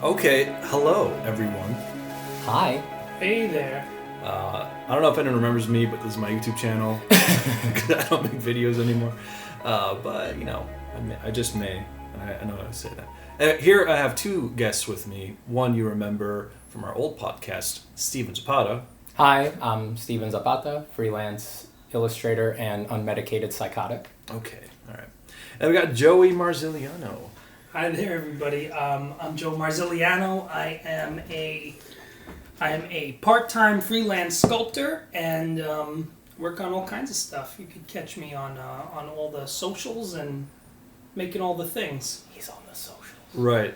Okay, hello everyone. Hi. Hey there. I don't know if anyone remembers me, but this is my YouTube channel. I don't make videos anymore. But, you know, I just may. I know how to say that. Here I have two guests with me. One you remember from our old podcast, Steven Zapata. Hi, I'm Steven Zapata, freelance illustrator and unmedicated psychotic. Okay, all right. And we got Joey Marziliano. Hi there, everybody. I'm Joe Marziliano. I am a part-time freelance sculptor and work on all kinds of stuff. You could catch me on all the socials and making all the things. He's on the socials. Right.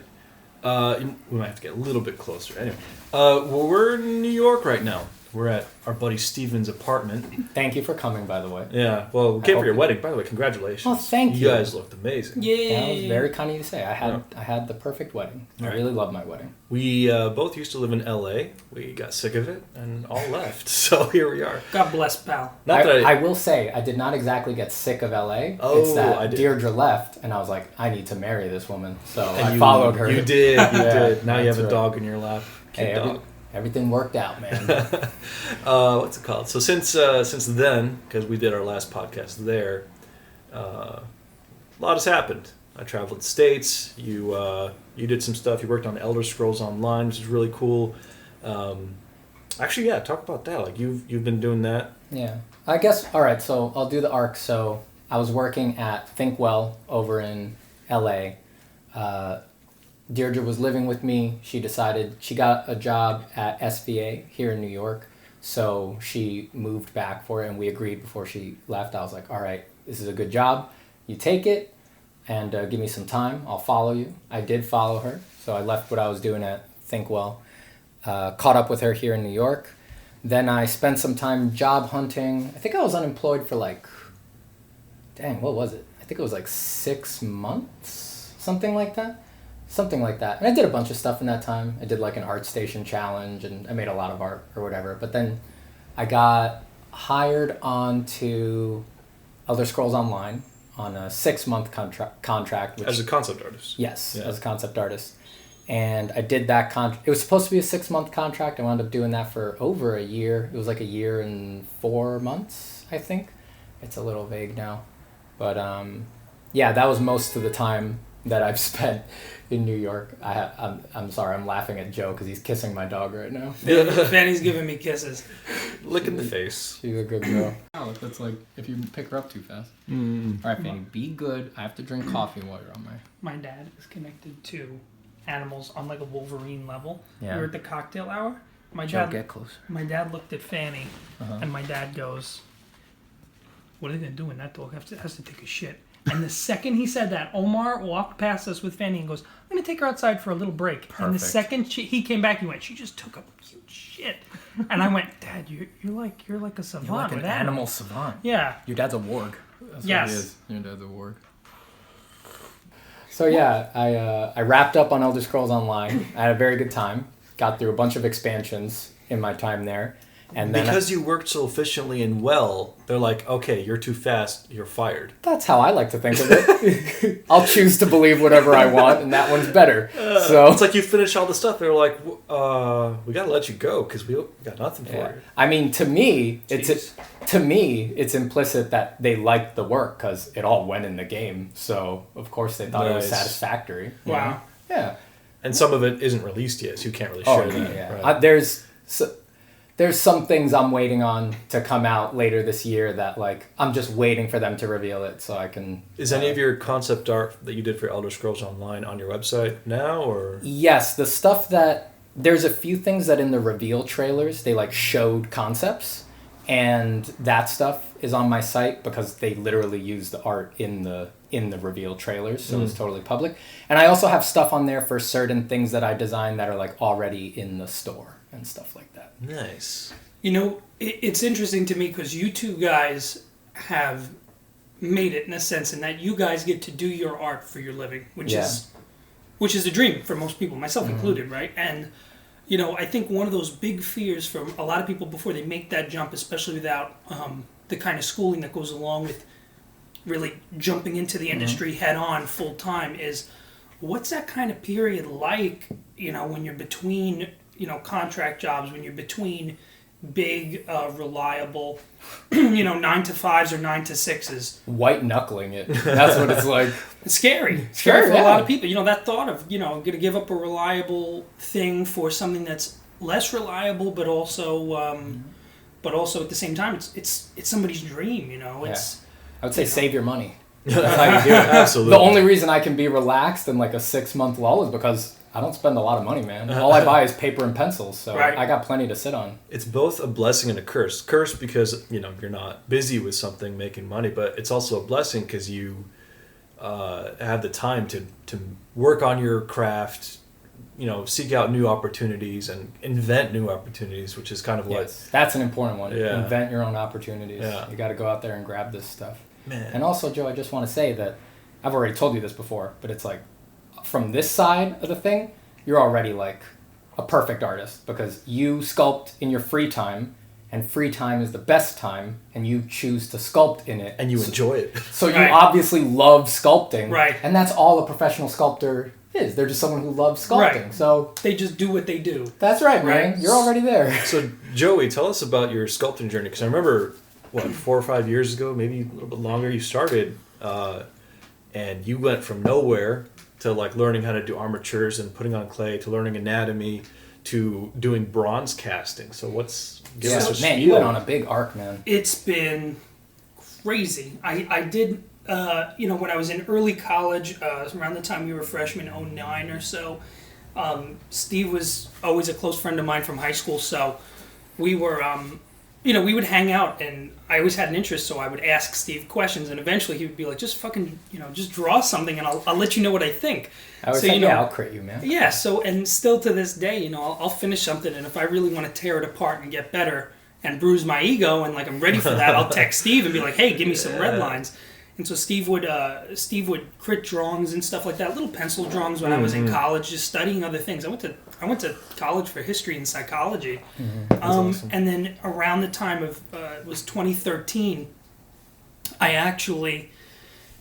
We might have to get a little bit closer. Anyway, well, we're in New York right now. We're at our buddy Steven's apartment. Thank you for coming, by the way. Yeah, well, we came for your wedding. By the way, congratulations. Oh, thank you. You guys looked amazing. Yay! That was very kind of you to say. I had the perfect wedding. I really love my wedding. We both used to live in LA. We got sick of it and all left. So here we are. God bless, pal. Not that I will say, I did not exactly get sick of LA. Oh, it's that I did. Deirdre left, and I was like, I need to marry this woman. So And I followed her. You did. You did. Now you have that's a right. dog in your lap. Cute dog. Everything worked out, man. What's it called? So since then, because we did our last podcast there, a lot has happened. I traveled the States. You did some stuff. You worked on Elder Scrolls Online, which is really cool. Actually, yeah, talk about that. Like you've been doing that. Yeah. I guess, all right, so I'll do the arc. So I was working at Thinkwell over in LA. Deirdre was living with me. She decided she got a job at SVA here in New York. So she moved back for it, and we agreed before she left. I was like, all right, this is a good job. You take it and give me some time. I'll follow you. I did follow her. So I left what I was doing at Thinkwell, caught up with her here in New York. Then I spent some time job hunting. I think I was unemployed for what was it? I think it was like 6 months, something like that. And I did a bunch of stuff in that time. I did like an art station challenge, and I made a lot of art or whatever. But then I got hired onto Elder Scrolls Online on a 6-month contract. Which, As a concept artist. Yes, Yeah. as a concept artist. And I did that It was supposed to be a 6-month contract. I wound up doing that for over a year. It was like a year and 4 months, I think. It's a little vague now. But yeah, that was most of the time that I've spent in New York. I'm sorry, I'm laughing at Joe because he's kissing my dog right now. Fanny's giving me kisses. Look in the face. She's a good girl. Oh, that's like if you pick her up too fast. Mm. All right, Fanny, be good. I have to drink coffee while you're on my... My dad is connected to animals on like a Wolverine level. Yeah. We were at the cocktail hour. Joe, get closer. My dad looked at Fanny, Uh-huh. and my dad goes, "What are they gonna do when that dog has to take a shit?" And the second he said that, Omar walked past us with Fanny and goes, "I'm gonna take her outside for a little break." And the Perfect. second he came back, he went, "She just took a huge shit." And I went, "Dad, you're like a savant. You're like an with animal animals." savant. Yeah. Your dad's a warg. That's Yes. what he is. Your dad's a warg. So yeah, I wrapped up on Elder Scrolls Online. I had a very good time. Got through a bunch of expansions in my time there. And then Because you worked so efficiently and well, they're like, okay, you're too fast, you're fired. that's how I like to think of it. I'll choose to believe whatever I want, and that one's better. So It's like you finish all the stuff, they're like, we gotta let you go because we got nothing for yeah. you. I mean, to me, Jeez. it's implicit that they liked the work because it all went in the game. So of course they thought it was Nice. satisfactory. you Wow. know? Yeah. And some of it isn't released yet, so you can't really Oh share yeah. that. Yeah. Right? There's some things I'm waiting on to come out later this year that like I'm just waiting for them to reveal it so I can. Is any of your concept art that you did for Elder Scrolls Online on your website now, or? Yes, the stuff that there's a few things that in the reveal trailers they like showed concepts, and that stuff is on my site because they literally use the art in the reveal trailers, so it's totally public. And I also have stuff on there for certain things that I designed that are like already in the store and stuff like that. Nice. You know, it's interesting to me because you two guys have made it in a sense in that you guys get to do your art for your living, which is a dream for most people, myself included, right? And you know, I think one of those big fears from a lot of people before they make that jump, especially without the kind of schooling that goes along with really jumping into the industry head on full time, is what's that kind of period like when you're between, contract jobs, when you're between big, reliable, 9-to-5s or 9-to-6s. White knuckling it. That's what it's like. It's scary. It's scary for yeah. a lot of people. That thought of, I'm going to give up a reliable thing for something that's less reliable, but also at the same time, it's somebody's dream. It's. I would say save your money. That's how you do it. Absolutely. The only reason I can be relaxed in like a 6-month lull is because I don't spend a lot of money, man. All I buy is paper and pencils, so right. I got plenty to sit on. It's both a blessing and a curse. Curse because you're not busy with something making money, but it's also a blessing because you have the time to work on your craft, seek out new opportunities and invent new opportunities, which is kind of what... That's an important one. Yeah. Invent your own opportunities. Yeah. You got to go out there and grab this stuff. Man. And also, Joe, I just want to say that I've already told you this before, but it's like from this side of the thing, you're already like a perfect artist because you sculpt in your free time, and free time is the best time, and you choose to sculpt in it. And you enjoy it. So you Right. obviously love sculpting. Right. And that's all a professional sculptor is. They're just someone who loves sculpting. Right. So They just do what they do. that's right, man. Right. You're already there. So, Joey, tell us about your sculpting journey, because I remember, 4 or 5 years ago, maybe a little bit longer, you started, and you went from nowhere to like learning how to do armatures and putting on clay, to learning anatomy, to doing bronze casting. So give us a man, spiel. you went on a big arc, man. It's been crazy. I did, when I was in early college, around the time we were freshmen, 2009 or so, Steve was always a close friend of mine from high school, so we were, we would hang out, and I always had an interest, so I would ask Steve questions, and eventually he would be like, just fucking, just draw something, and I'll let you know what I think. I was So, saying, I'll crit you, man. Yeah, so, and still to this day, I'll finish something, and if I really want to tear it apart and get better and bruise my ego, and like I'm ready for that, I'll text Steve and be like, hey, give me some red lines. And so Steve would crit drawings and stuff like that, little pencil drawings when I was in college, just studying other things. I went to college for history and psychology. Awesome. And then around the time of it was 2013, I actually,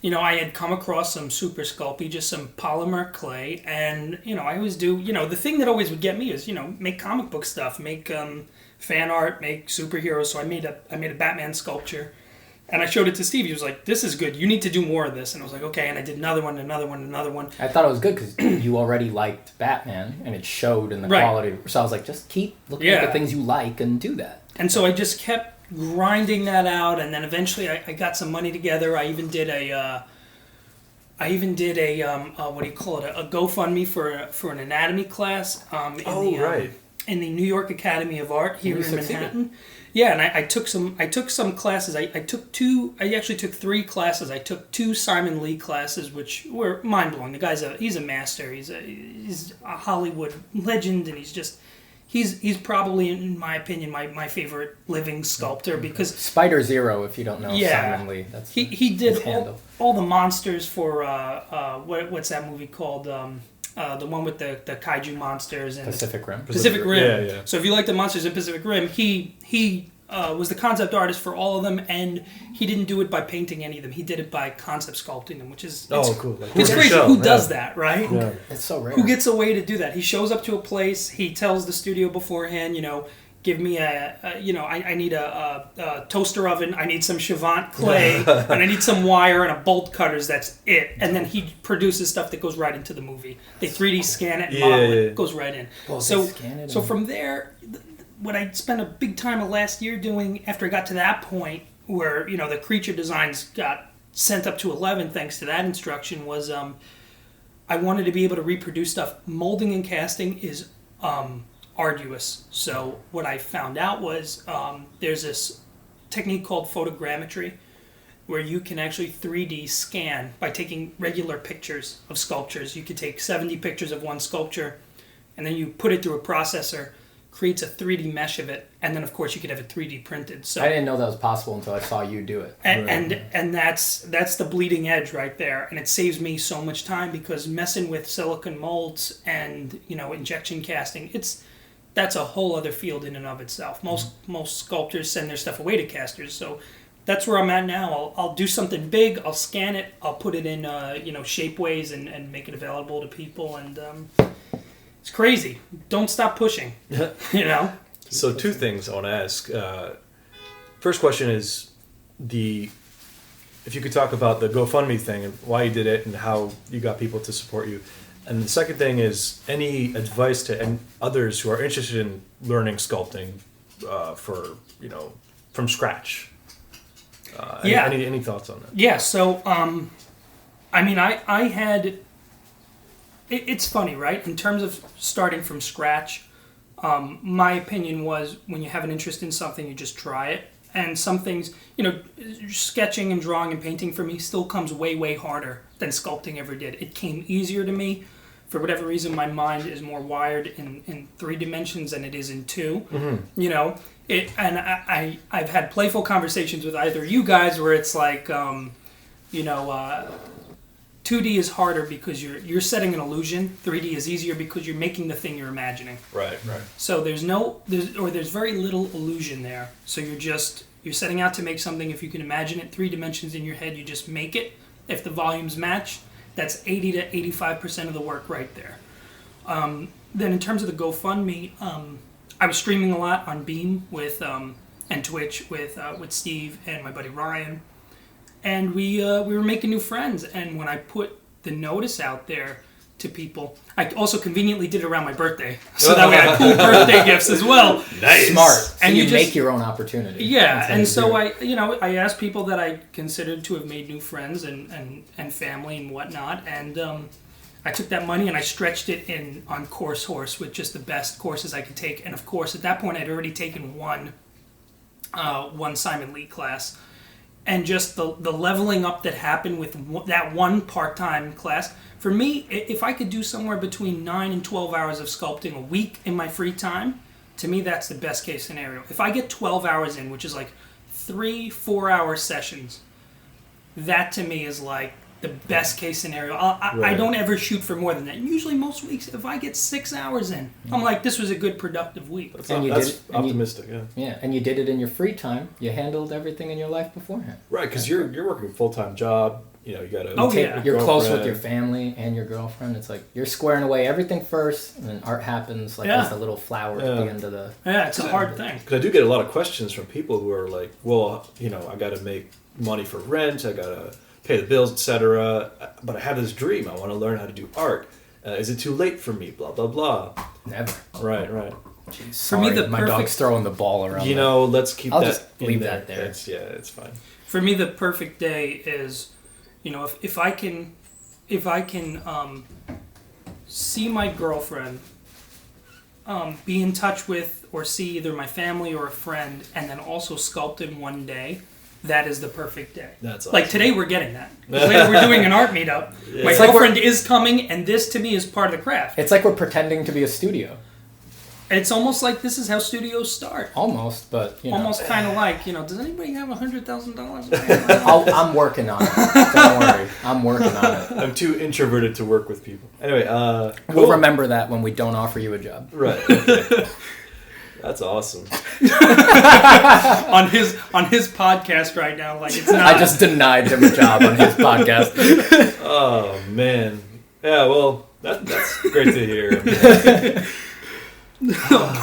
I had come across some Super Sculpey, just some polymer clay, and I always do, the thing that always would get me is make comic book stuff, make fan art, make superheroes. So I made a Batman sculpture. And I showed it to Steve. He was like, this is good. You need to do more of this. And I was like, okay. And I did another one. I thought it was good because you already liked Batman, and it showed in the Right. quality. So I was like, just keep looking at the things you like and do that. And so I just kept grinding that out. And then eventually I got some money together. I even did a what do you call it? A GoFundMe for an anatomy class. In the New York Academy of Art here in Manhattan. Yeah, and I took some classes. I actually took 3 classes. I took 2 Simon Lee classes, which were mind blowing. The guy's he's a master. He's a Hollywood legend, and he's probably, in my opinion, my favorite living sculptor because Spider Zero, if you don't know Simon Lee, that's he did all the monsters for what's that movie called? The one with the kaiju monsters and Pacific Rim. Pacific Rim. Yeah. So if you like the monsters in Pacific Rim, he was the concept artist for all of them, and he didn't do it by painting any of them. He did it by concept sculpting them, which is cool. Like, it's crazy. Who does that, right? Yeah. It's so rare. Who gets away to do that? He shows up to a place. He tells the studio beforehand, give me I need a toaster oven, I need some Chavant clay, and I need some wire and a bolt cutters, that's it. And then he produces stuff that goes right into the movie. They 3D scan it and model it, goes right in. Well, so from there, what I spent a big time of last year doing, after I got to that point where, the creature designs got sent up to 11 thanks to that instruction, was I wanted to be able to reproduce stuff. Molding and casting is arduous. So what I found out was there's this technique called photogrammetry where you can actually 3D scan by taking regular pictures of sculptures. You could take 70 pictures of one sculpture, and then you put it through a processor, creates a 3D mesh of it, and then of course you could have it 3D printed. So I didn't know that was possible until I saw you do it. and that's the bleeding edge right there, and it saves me so much time because messing with silicone molds and injection casting, that's a whole other field in and of itself. Most sculptors send their stuff away to casters, so that's where I'm at now. I'll do something big, I'll scan it, I'll put it in shapeways and make it available to people, and it's crazy. Don't stop pushing. You know. So 2 things I want to ask. First question is if you could talk about the GoFundMe thing and why you did it and how you got people to support you. And the second thing is any advice to others who are interested in learning sculpting from scratch. Any thoughts on that? Yeah. So I had. It's funny, right? In terms of starting from scratch, my opinion was when you have an interest in something, you just try it. And some things, sketching and drawing and painting for me still comes way, way harder than sculpting ever did. It came easier to me. For whatever reason, my mind is more wired in 3 dimensions than it is in 2. Mm-hmm. I've had playful conversations with either you guys where it's like, 2D is harder because you're setting an illusion. 3D is easier because you're making the thing you're imagining. Right. So there's very little illusion there. So you're setting out to make something. If you can imagine it 3 dimensions in your head, you just make it. If the volumes match, that's 80 to 85% of the work right there. Then in terms of the GoFundMe, I was streaming a lot on Beam and Twitch with Steve and my buddy Ryan. And we were making new friends, and when I put the notice out there to people, I also conveniently did it around my birthday, so that way I pulled birthday gifts as well. Nice, smart. So and you make your own opportunity. Yeah, and so I asked people that I considered to have made new friends and family and whatnot, and I took that money and I stretched it on Course Horse with just the best courses I could take, and of course at that point I'd already taken one Simon Lee class. And just the leveling up that happened with that one part-time class. For me, if I could do somewhere between 9 and 12 hours of sculpting a week in my free time, to me that's the best case scenario. If I get 12 hours in, which is like 3-4-hour sessions, that to me is like the best case scenario. I don't ever shoot for more than that. Usually most weeks, if I get 6 hours in, I'm like, this was a good productive week. That's optimistic, yeah. Yeah, and you did it in your free time. You handled everything in your life beforehand. Right, because you're working a full-time job. You got to... You're close with your family and your girlfriend. It's like you're squaring away everything first, and then art happens as the little flower at the end of the... Yeah, it's a hard thing. Because I do get a lot of questions from people who are like, well, I got to make money for rent, I got to pay the bills, etc. But I have this dream. I want to learn how to do art. Is it too late for me? Blah, blah, blah. Never. Right. Jeez, sorry, for me, my dog's throwing the ball around. Let's keep I'll that just leave in that there. It's fine. For me, the perfect day is, if I can see my girlfriend, be in touch with or see either my family or a friend, and then also sculpt in one day. That is the perfect day. That's awesome. Like today we're getting that. We're doing an art meetup. Yeah. My girlfriend is coming, and this to me is part of the craft. It's like we're pretending to be a studio. It's almost like this is how studios start. Almost, but almost kind of like does anybody have $100,000? I'm working on it. Don't worry, I'm working on it. I'm too introverted to work with people. Anyway, cool. We'll remember that when we don't offer you a job. Right. Okay. That's awesome. on his podcast right now, like it's not. I just denied him a job on his podcast. Oh man, yeah. Well, that's great to hear.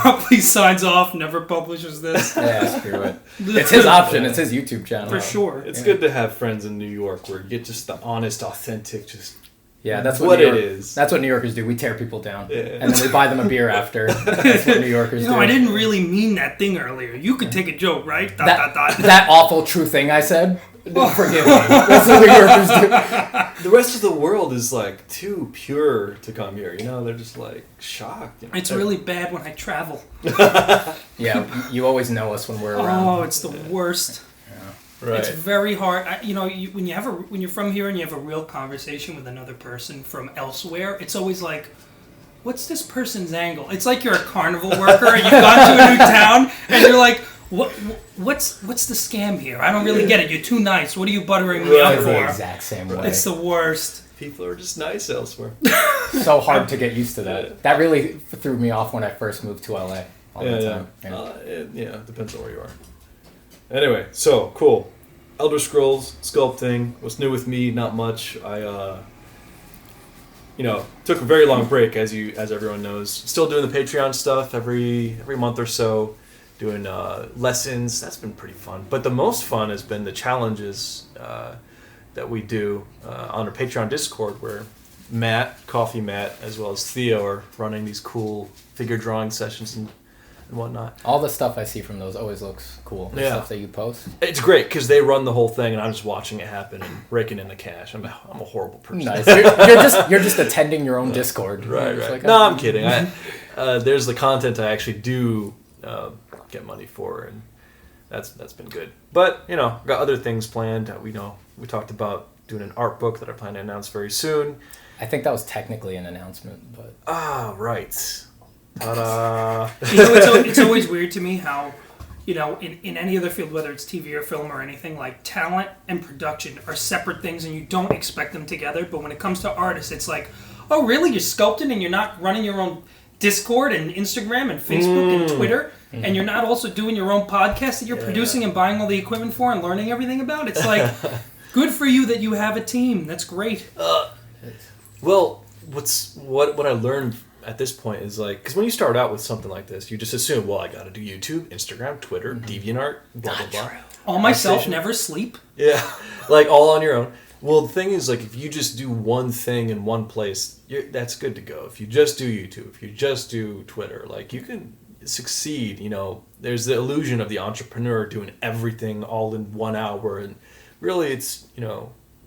Probably signs off. Never publishes this. Yeah, screw it. It's his option. It's his YouTube channel for sure. It's good to have friends in New York where you get just the honest, authentic, Yeah, that's what it is. That's what New Yorkers do. We tear people down, and then we buy them a beer after. That's what New Yorkers do. I didn't really mean that thing earlier. You could take a joke, right? That awful true thing I said. Forgive me. That's what New Yorkers do. The rest of the world is like too pure to come here. They're just like shocked. It's really bad when I travel. Yeah, you always know us when we're around. Oh, it's the worst. Right. It's very hard. When you're from here and you have a real conversation with another person from elsewhere, it's always like, what's this person's angle? It's like you're a carnival worker and you've gone to a new town and you're like, what's the scam here? I don't really get it. You're too nice. What are you buttering me up for? The exact same way. It's the worst. People are just nice elsewhere. So hard to get used to that. That really threw me off when I first moved to LA. All the time. It depends on where you are. Anyway, so cool. Elder Scrolls, sculpting. What's new with me? Not much. took a very long break, as everyone knows. Still doing the Patreon stuff every month or so, doing lessons. That's been pretty fun. But the most fun has been the challenges that we do on our Patreon Discord, where Coffee Matt, as well as Theo are running these cool figure drawing sessions and whatnot. All the stuff I see from those always looks cool. The stuff that you post. It's great because they run the whole thing, and I'm just watching it happen and raking in the cash. I'm a horrible person. Nice. You're just attending your own Discord. Right. Like, no, I'm kidding. There's the content I actually do get money for, and that's been good. But got other things planned. We talked about doing an art book that I plan to announce very soon. I think that was technically an announcement, but right. Ta-da. It's always weird to me how, in any other field, whether it's TV or film or anything, like talent and production are separate things and you don't expect them together. But when it comes to artists, it's like, oh, really? You're sculpting and you're not running your own Discord and Instagram and Facebook and Twitter, and you're not also doing your own podcast that you're producing and buying all the equipment for and learning everything about? It's like, good for you that you have a team. That's great. Well, what I learned at this point is like, because when you start out with something like this, you just assume, well, I got to do YouTube, Instagram, Twitter, DeviantArt, blah, blah, blah. All myself, never sleep. Yeah, like all on your own. Well, the thing is, like, if you just do one thing in one place, that's good to go. If you just do YouTube, if you just do Twitter, like, you can succeed. There's the illusion of the entrepreneur doing everything all in 1 hour, and really it's,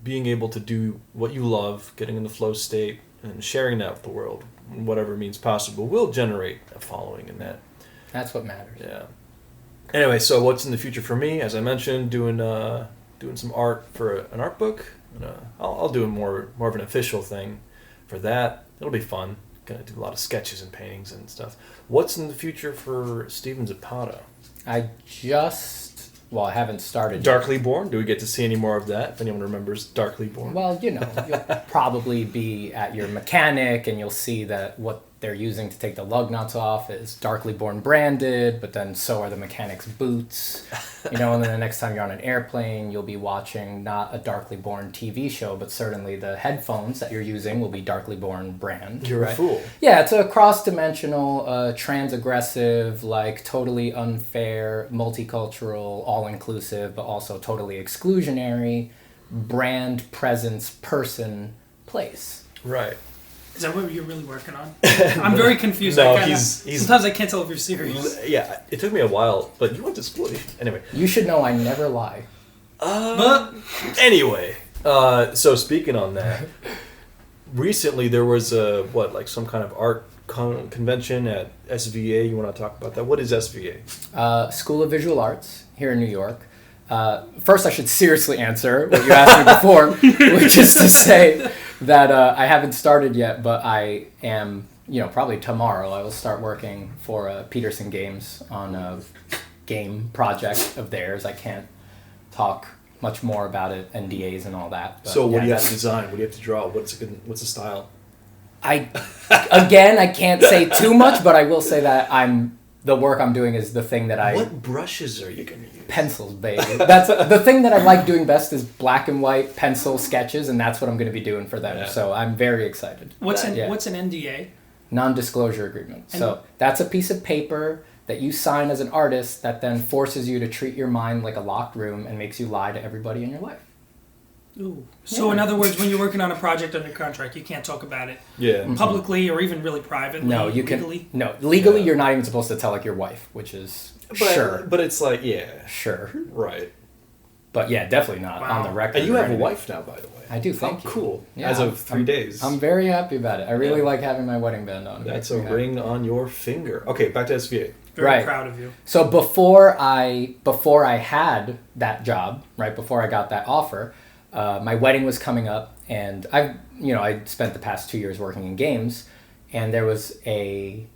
being able to do what you love, getting in the flow state, and sharing that with the world, in whatever means possible, will generate a following in that. That's what matters. Yeah. Anyway, so what's in the future for me? As I mentioned, doing some art for an art book. I'll do more of an official thing for that. It'll be fun. Gonna do a lot of sketches and paintings and stuff. What's in the future for Steven Zapata? I haven't started. Darkly Born? Do we get to see any more of that? If anyone remembers Darkly Born. Well, you'll probably be at your mechanic and you'll see that what they're using to take the lug nuts off is Darkly Born branded, but then so are the mechanic's boots. And then the next time you're on an airplane, you'll be watching not a Darkly Born TV show, but certainly the headphones that you're using will be Darkly Born brand. You're a fool. Yeah, it's a cross-dimensional, trans-aggressive, like totally unfair, multicultural, all-inclusive, but also totally exclusionary brand, presence, person, place. Right. Is that what you're really working on? I'm very confused. No, sometimes I can't tell if you're serious. Yeah, it took me a while, but you went to school. Anyway. You should know I never lie. But anyway, so speaking on that, recently there was some kind of art convention at SVA. You want to talk about that? What is SVA? School of Visual Arts here in New York. First, I should seriously answer what you asked me before, which is to say that I haven't started yet, but I am, probably tomorrow I will start working for Peterson Games on a game project of theirs. I can't talk much more about it, NDAs and all that. But so what do you have to design? What do you have to draw? What's the style? I can't say too much, but I will say that the work I'm doing is the thing that What brushes are you going to use? Pencils, baby. That's the thing that I like doing best is black and white pencil sketches, and that's what I'm going to be doing for them. Yeah. So I'm very excited. What's an NDA? Non-disclosure agreement. So that's a piece of paper that you sign as an artist that then forces you to treat your mind like a locked room and makes you lie to everybody in your life. Ooh. So in other words, when you're working on a project under contract, you can't talk about it publicly or even really privately. No, you legally? can. No, legally, you're not even supposed to tell your wife, which is sure. But it's like sure, right. But definitely not on the record. And you have a wife now, by the way. I do. Thank you. Cool. Yeah, as of 3 days. I'm very happy about it. I really like having my wedding band on. That's a ring on your finger. Okay, back to SVA. Very proud of you. So before I had that job, right before I got that offer. My wedding was coming up, and I spent the past 2 years working in games, and there was a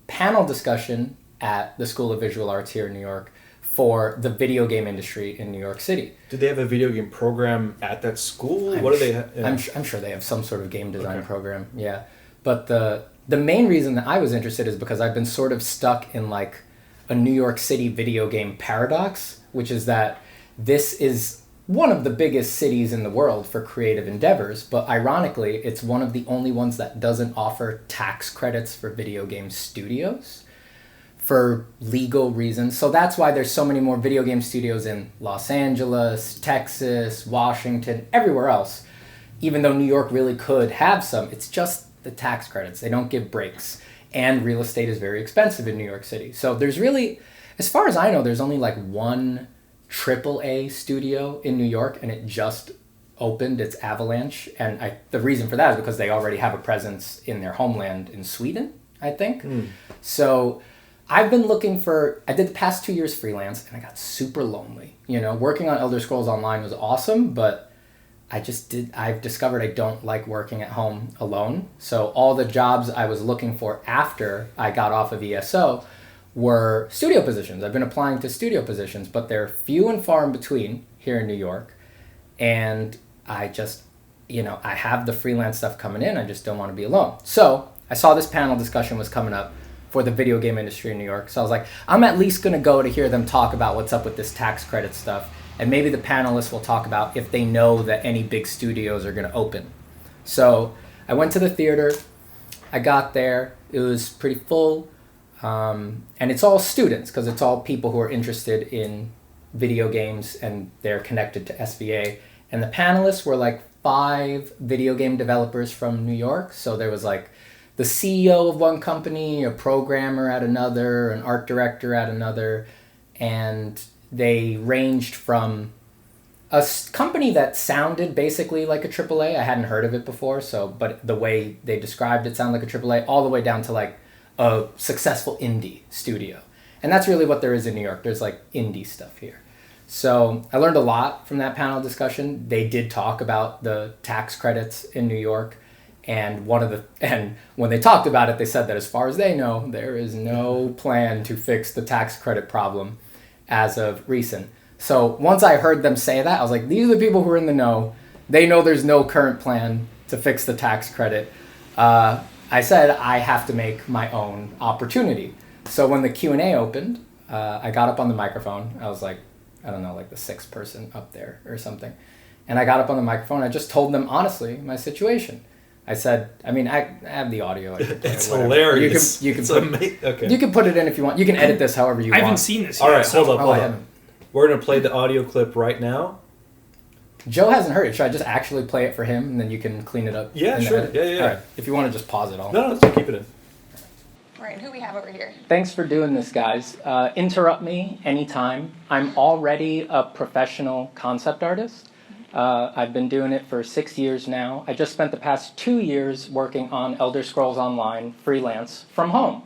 panel discussion at the School of Visual Arts here in New York for the video game industry in New York City. Did they have a video game program at that school? What do they have? Yeah. I'm sure they have some sort of game design program, yeah. But the main reason that I was interested is because I've been sort of stuck in like a New York City video game paradox, which is that this is one of the biggest cities in the world for creative endeavors, but ironically, it's one of the only ones that doesn't offer tax credits for video game studios for legal reasons. So that's why there's so many more video game studios in Los Angeles, Texas, Washington, everywhere else. Even though New York really could have some, it's just the tax credits. They don't give breaks. And real estate is very expensive in New York City. So there's really, as far as I know, there's only like one AAA studio in New York, and it just opened. It's Avalanche. And the reason for that is because they already have a presence in their homeland in Sweden, I think. So I've been looking I did the past 2 years freelance, and I got super lonely. You know, working on Elder Scrolls Online was awesome, but I've discovered I don't like working at home alone. So all the jobs I was looking for after I got off of ESO were studio positions. I've been applying to studio positions, but they're few and far in between here in New York. And I just, I have the freelance stuff coming in. I just don't want to be alone. So I saw this panel discussion was coming up for the video game industry in New York. So I was like, I'm at least going to go to hear them talk about what's up with this tax credit stuff. And maybe the panelists will talk about if they know that any big studios are going to open. So I went to the theater. I got there. It was pretty full. And it's all students because it's all people who are interested in video games and they're connected to SVA. And the panelists were like 5 video game developers from New York. So there was like the CEO of one company, a programmer at another, an art director at another, and they ranged from a company that sounded basically like a AAA. I hadn't heard of it before, but the way they described it sounded like a AAA, all the way down to like a successful indie studio. And that's really what there is in New York. There's like indie stuff here. So I learned a lot from that panel discussion. They did talk about the tax credits in New York. And when they talked about it, they said that as far as they know, there is no plan to fix the tax credit problem as of recent. So once I heard them say that, I was like, these are the people who are in the know. They know there's no current plan to fix the tax credit. I said I have to make my own opportunity. So when the Q&A opened, I got up on the microphone. I was like, I don't know, like the 6th person up there or something. And I got up on the microphone. I just told them honestly my situation. I said, I have the audio. I could it's hilarious. You can put it in if you want. You can edit this however you want. I haven't seen this yet. All right, hold up. We're going to play the audio clip right now. Joe hasn't heard it. Should I just actually play it for him, and then you can clean it up? Yeah, sure. Yeah. All right. If you want to just pause it all. No, let's keep it in. All right, who we have over here? Thanks for doing this, guys. Interrupt me anytime. I'm already a professional concept artist. I've been doing it for 6 years now. I just spent the past 2 years working on Elder Scrolls Online freelance from home.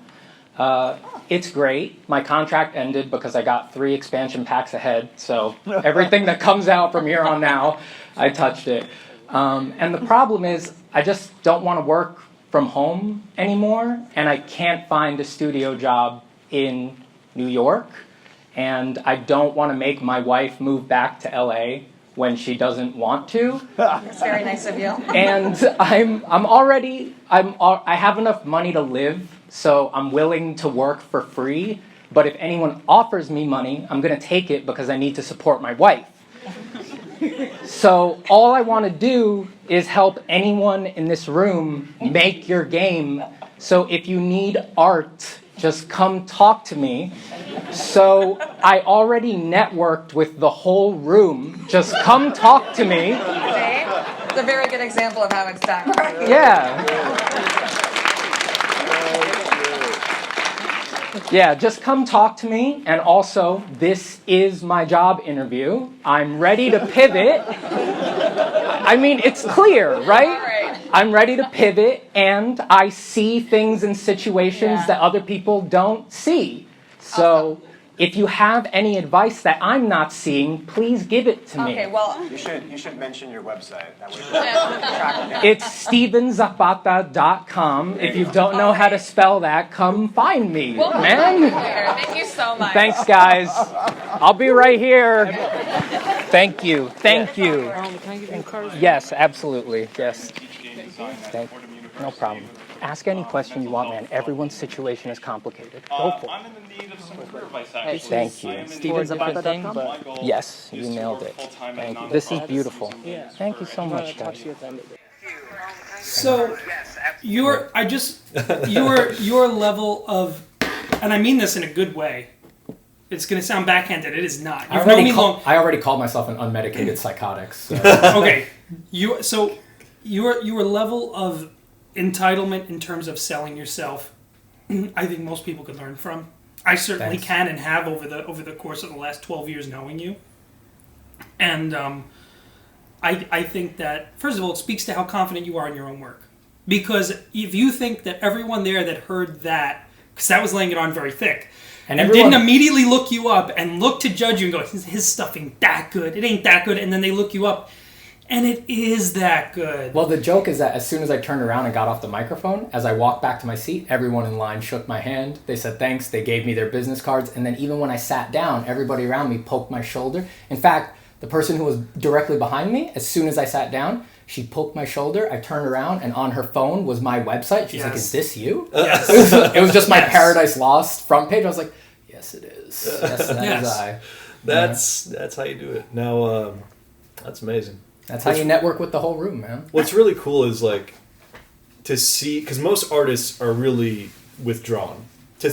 It's great. My contract ended because I got 3 expansion packs ahead, so everything that comes out from here on now, I touched it. And the problem is I just don't want to work from home anymore, and I can't find a studio job in New York, and I don't want to make my wife move back to LA when she doesn't want to. That's very nice of you. And I have enough money to live, so I'm willing to work for free. But if anyone offers me money, I'm going to take it because I need to support my wife. So all I want to do is help anyone in this room make your game. So if you need art, just come talk to me. So I already networked with the whole room. Just come talk to me. See? It's a very good example of how it's done. Yeah. Yeah, just come talk to me. And also, this is my job interview. I'm ready to pivot. I mean, it's clear, right? I'm ready to pivot, and I see things and situations that other people don't see. So if you have any advice that I'm not seeing, please give it to me. Okay, well... You should mention your website. That way we can track it down. It's stevenzapata.com. If you don't know how to spell that, come find me, man. Thank you so much. Thanks, guys. I'll be right here. Thank you. Thank you. Can I give you cards? Yes, absolutely. Yes. No problem. Ask any question you want, man. Everyone's situation is complicated. Go for it. I'm in the need of some career advice, actually. Thank you. StevenZapata.com? Yes, you nailed it. Thank you. This is beautiful. Thank you so much, guys. So, your level of, and I mean this in a good way. It's going to sound backhanded. It is not. You've known me long. I already called myself an unmedicated psychotic. So. Okay, your level of entitlement in terms of selling yourself, I think most people could learn from. I certainly can and have over the course of the last 12 years knowing you. And I think that, first of all, it speaks to how confident you are in your own work. Because if you think that everyone there that heard that, because that was laying it on very thick, and didn't immediately look you up and look to judge you and go, his stuff ain't that good, it ain't that good, and then they look you up, and it is that good. Well, the joke is that as soon as I turned around and got off the microphone, as I walked back to my seat, everyone in line shook my hand. They said thanks. They gave me their business cards. And then even when I sat down, everybody around me poked my shoulder. In fact, the person who was directly behind me, as soon as I sat down, she poked my shoulder. I turned around, and on her phone was my website. She's like, is this you? Yes. It was just my Paradise Lost front page. I was like, yes, it is. Yes, that is I. That's how you do it. Now, that's amazing. That's how you network with the whole room, man. What's really cool is like to see, because most artists are really withdrawn. To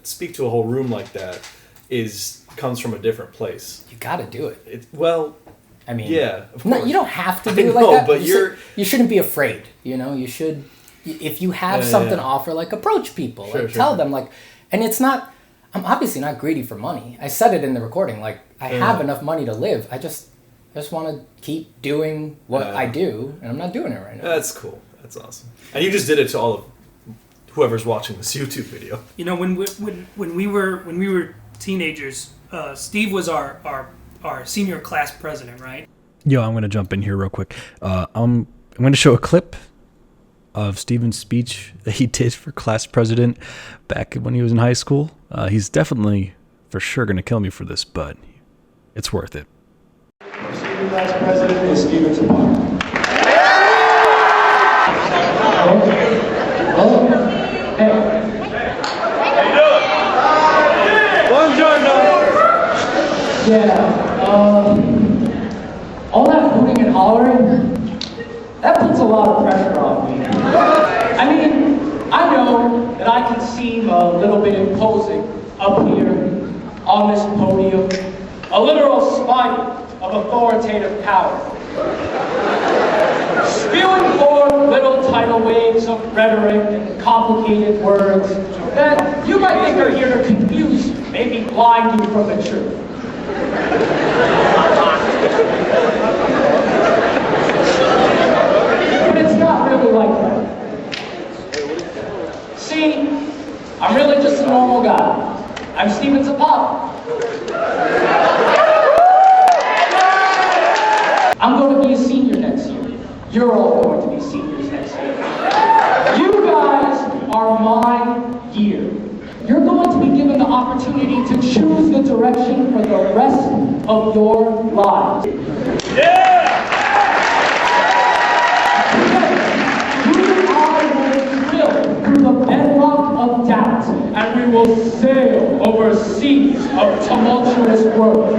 speak to a whole room like that comes from a different place. You got to do it. I mean, yeah, of course. No, you don't have to do it like that. But you shouldn't be afraid. You know, you should. If you have something to offer, like approach people, tell them like, and it's not. I'm obviously not greedy for money. I said it in the recording. Like I have enough money to live. I just want to keep doing what I do, and I'm not doing it right now. That's cool. That's awesome. And you just did it to all of whoever's watching this YouTube video. You know, when we were teenagers, Steve was our senior class president, right? Yo, I'm going to jump in here real quick. I'm going to show a clip of Steven's speech that he did for class president back when he was in high school. He's definitely, for sure, going to kill me for this, but it's worth it. Senior class president is Steven Zapata. All that hooting and hollering, that puts a lot of pressure on me. I mean, I know that I can seem a little bit imposing up here on this podium, a literal spike of authoritative power. Spewing forth little tidal waves of rhetoric and complicated words that you might think are here to confuse you, maybe blind you from the truth. But it's not really like that. See, I'm really just a normal guy. I'm Steven Zapata. I'm going to be a senior next year. You're all going to be seniors next year. You guys are my year. You're going to be given the opportunity to choose the direction for the rest of your lives. Yeah! You are will drill through the bedrock of doubt, and we will sail over seas of tumultuous work.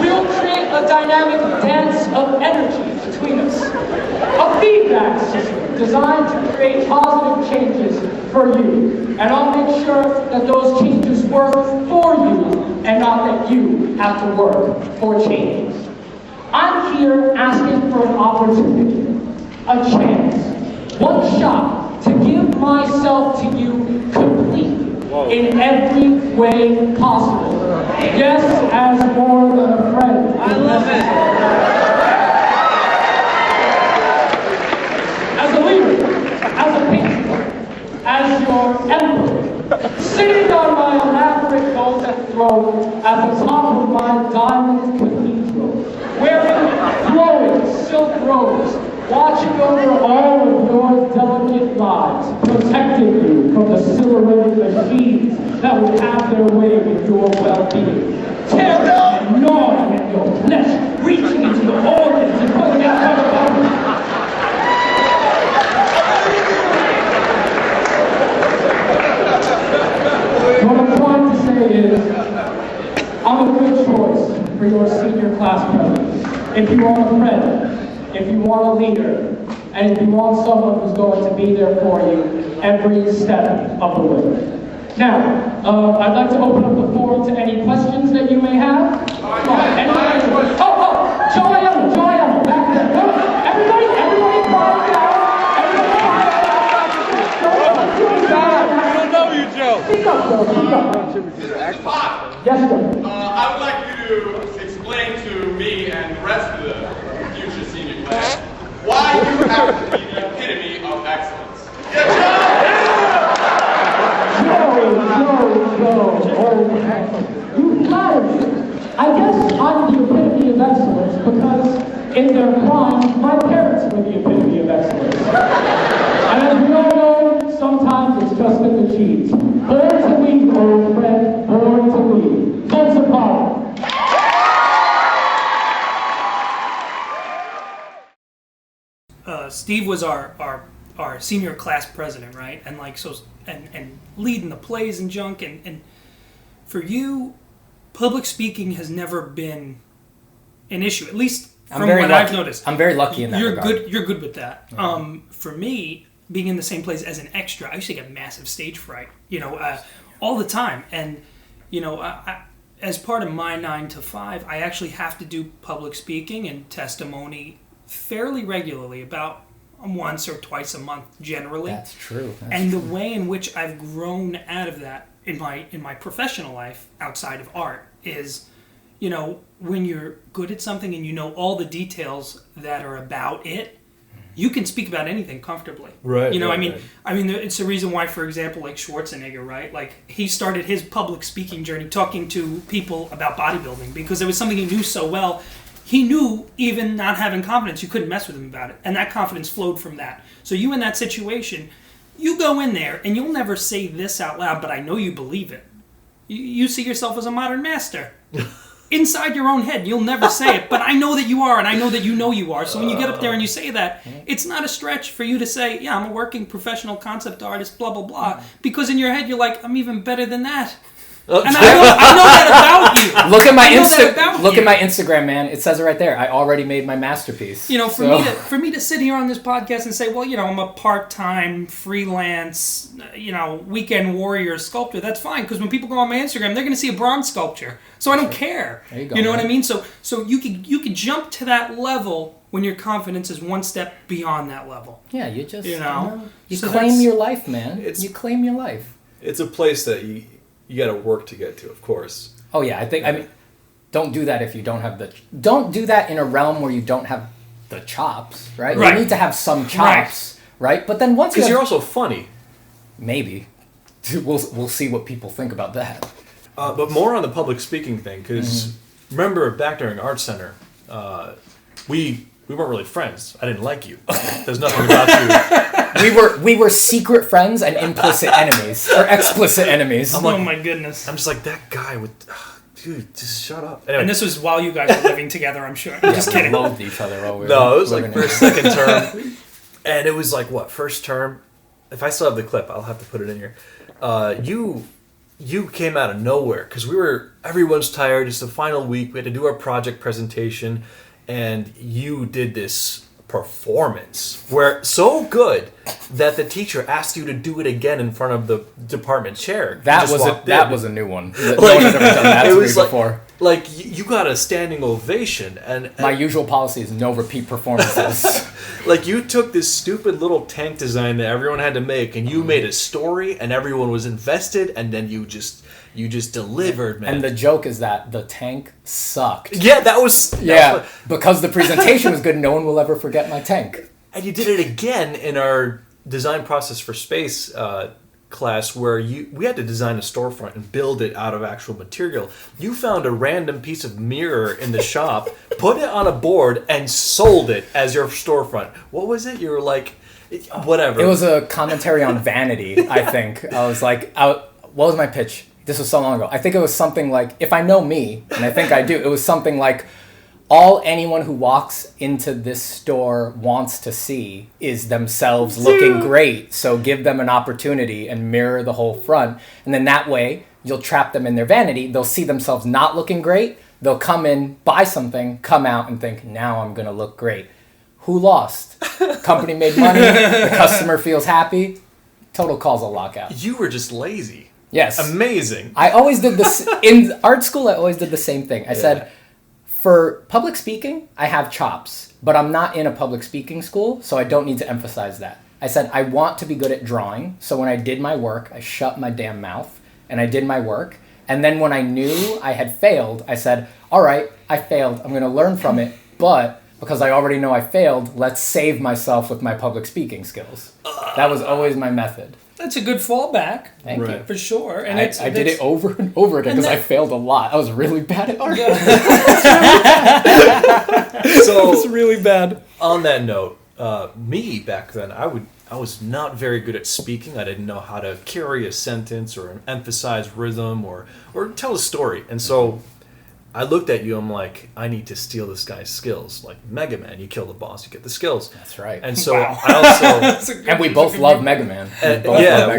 We will create a dynamic dance of energy between us, a feedback system designed to create positive changes for you. And I'll make sure that those changes work for you and not that you have to work for changes. I'm here asking for an opportunity, a chance, one shot to give myself to you completely in every way possible. Yes, as more than a friend. I love it. As a leader, as a patriot, as your emperor, sitting on my elaborate golden throne at the top of my diamond cathedral, wearing flowing silk robes, watching over all of your delicate lives, protecting you from the silhouetted machines that would have their way with your well-being, tearing and gnawing at your flesh, reaching into the organs and pulling out other for your senior class president. If you want a friend, if you want a leader, and if you want someone who's going to be there for you every step of the way. Now, I'd like to open up the floor to any questions that you may have. Come on, anybody? Joanna, back there. Everybody quiet down. I don't know you, Joe. Speak up, Joe, speak up. Yes, sir. I would like you to explain to me and the rest of the future senior class why you have to be the epitome of excellence. Joe. You flattered me. I guess I'm the epitome of excellence because in their prime, my parents were the epitome of excellence. And as we all know, sometimes it's just in the genes. Born to lead, old friend, born to lead. Full Zapata. Steve was our senior class president, right? And like so, and leading the plays and junk. And for you, public speaking has never been an issue, at least from what I've noticed. I'm very lucky in that regard. You're good with that. Yeah. For me, being in the same place as an extra, I used to get massive stage fright, all the time. And I, as part of my 9 to 5, I actually have to do public speaking and testimony fairly regularly, about once or twice a month generally. That's true. The way in which I've grown out of that in my professional life outside of art is, when you're good at something and you know all the details that are about it, you can speak about anything comfortably. Right. I mean, it's the reason why, for example, like Schwarzenegger, right? Like, he started his public speaking journey talking to people about bodybuilding because it was something he knew so well. He knew, even not having confidence, you couldn't mess with him about it. And that confidence flowed from that. So you in that situation, you go in there and you'll never say this out loud, but I know you believe it. You see yourself as a modern master. Inside your own head, you'll never say it, but I know that you are, and I know that you know you are. So when you get up there and you say that, it's not a stretch for you to say, yeah, I'm a working professional concept artist, blah, blah, blah. Because in your head, you're like, I'm even better than that. And I know that about you. Look at my Instagram, man. It says it right there. I already made my masterpiece. For me to sit here on this podcast and say, well, I'm a part-time freelance, weekend warrior sculptor. That's fine, because when people go on my Instagram, they're going to see a bronze sculpture. So I don't care. There you go, know what I mean? So you can jump to that level when your confidence is one step beyond that level. Yeah, you just you So claim your life, man. You claim your life. It's a place that you got to work to get to, of course. Oh yeah, I mean, don't do that if you don't have don't do that in a realm where you don't have the chops, right? You need to have some chops, right? But then once because you're also funny. Maybe. We'll see what people think about that. But more on the public speaking thing, because remember back during Art Center, we weren't really friends. I didn't like you. There's nothing about you. We were secret friends and implicit enemies or explicit enemies. Oh my goodness! I'm just like that guy with, dude. Just shut up. Anyway. And this was while you guys were living together. I'm sure. I'm just kidding. We loved each other. No, it was like first, second term, and it was like what first term. If I still have the clip, I'll have to put it in here. You came out of nowhere because everyone's tired. It's the final week. We had to do our project presentation, and you did this performance where so good that the teacher asked you to do it again in front of the department chair. That was a new one. No one had ever done that to me before. Like you got a standing ovation, and my usual policy is no repeat performances. Like you took this stupid little tank design that everyone had to make, and you made a story, and everyone was invested, and then you just delivered, man. And the joke is that the tank sucked. Yeah, that was because the presentation was good. No one will ever forget my tank. And you did it again in our design process for space class, where we had to design a storefront and build it out of actual material. You found a random piece of mirror in the shop, put it on a board, and sold it as your storefront. What was it? You were like, whatever. It was a commentary on vanity, I think. I was like, what was my pitch? This was so long ago. I think it was something like, if I know me, and I think I do, it was something like, all anyone who walks into this store wants to see is themselves looking great. So give them an opportunity and mirror the whole front. And then that way, you'll trap them in their vanity. They'll see themselves not looking great. They'll come in, buy something, come out and think, now I'm going to look great. Who lost? Company made money. The customer feels happy. Total causal lockout. You were just lazy. Yes. Amazing. I always did this. In art school, I always did the same thing. I said, for public speaking, I have chops, but I'm not in a public speaking school, so I don't need to emphasize that. I said, I want to be good at drawing, so when I did my work, I shut my damn mouth, and I did my work. And then when I knew I had failed, I said, all right, I failed. I'm going to learn from it, but because I already know I failed, let's save myself with my public speaking skills. That was always my method. That's a good fallback. Thank you. For sure. And I did it over and over again because I failed a lot. I was really bad at art. So it was really bad. On that note, me back then, I was not very good at speaking. I didn't know how to carry a sentence or emphasize rhythm or tell a story. And so I looked at you, I'm like, I need to steal this guy's skills. Like Mega Man, you kill the boss, you get the skills. That's right. And so I also... and we both love Mega Man.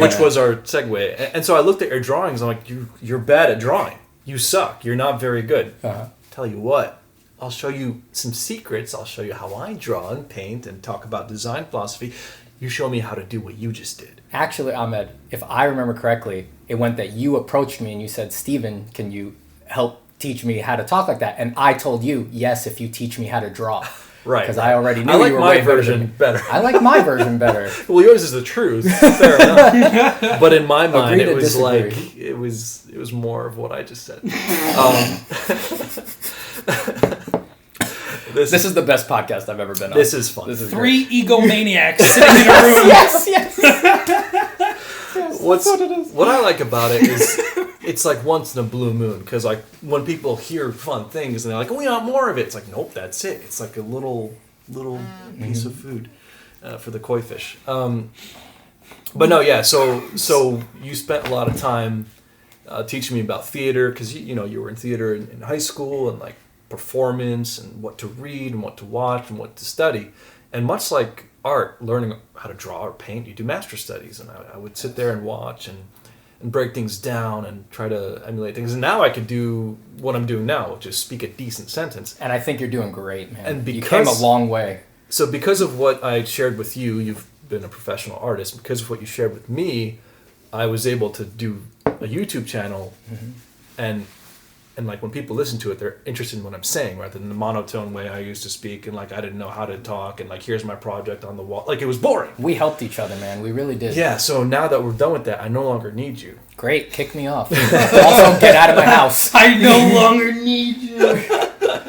Which was our segue. And so I looked at your drawings, I'm like, you're bad at drawing. You suck. You're not very good. Tell you what, I'll show you some secrets. I'll show you how I draw and paint and talk about design philosophy. You show me how to do what you just did. Actually, Ahmed, if I remember correctly, it went that you approached me and you said, Steven, can you help teach me how to talk like that? And I told you, yes, if you teach me how to draw. Right. Because I already knew I like you were my way version better. I like my version better. Well, yours is the truth. Fair enough. But in my mind, it was disagree. like it was more of what I just said. This is the best podcast I've ever been on. This is fun. This is Three egomaniacs sitting in a room. Yes. What I like about it is it's like once in a blue moon, because like when people hear fun things and they're like, "Oh, we want more of it," it's like, nope, that's it. It's like a little piece of food for the koi fish. But no, yeah. So you spent a lot of time teaching me about theater, because you were in theater in high school, and like performance and what to read and what to watch and what to study. And much like art, learning how to draw or paint, you do master studies, and I would sit there and watch and break things down and try to emulate things. And now I could do what I'm doing now, which is speak a decent sentence. And I think you're doing great, man. And you came a long way. So because of what I shared with you, you've been a professional artist. Because of what you shared with me, I was able to do a YouTube channel, and like when people listen to it, they're interested in what I'm saying rather than the monotone way I used to speak, and like I didn't know how to talk, and like here's my project on the wall. Like it was boring. We helped each other, man. We really did. Yeah, so now that we're done with that, I no longer need you. Great, kick me off. Also, get out of my house. I no longer need you.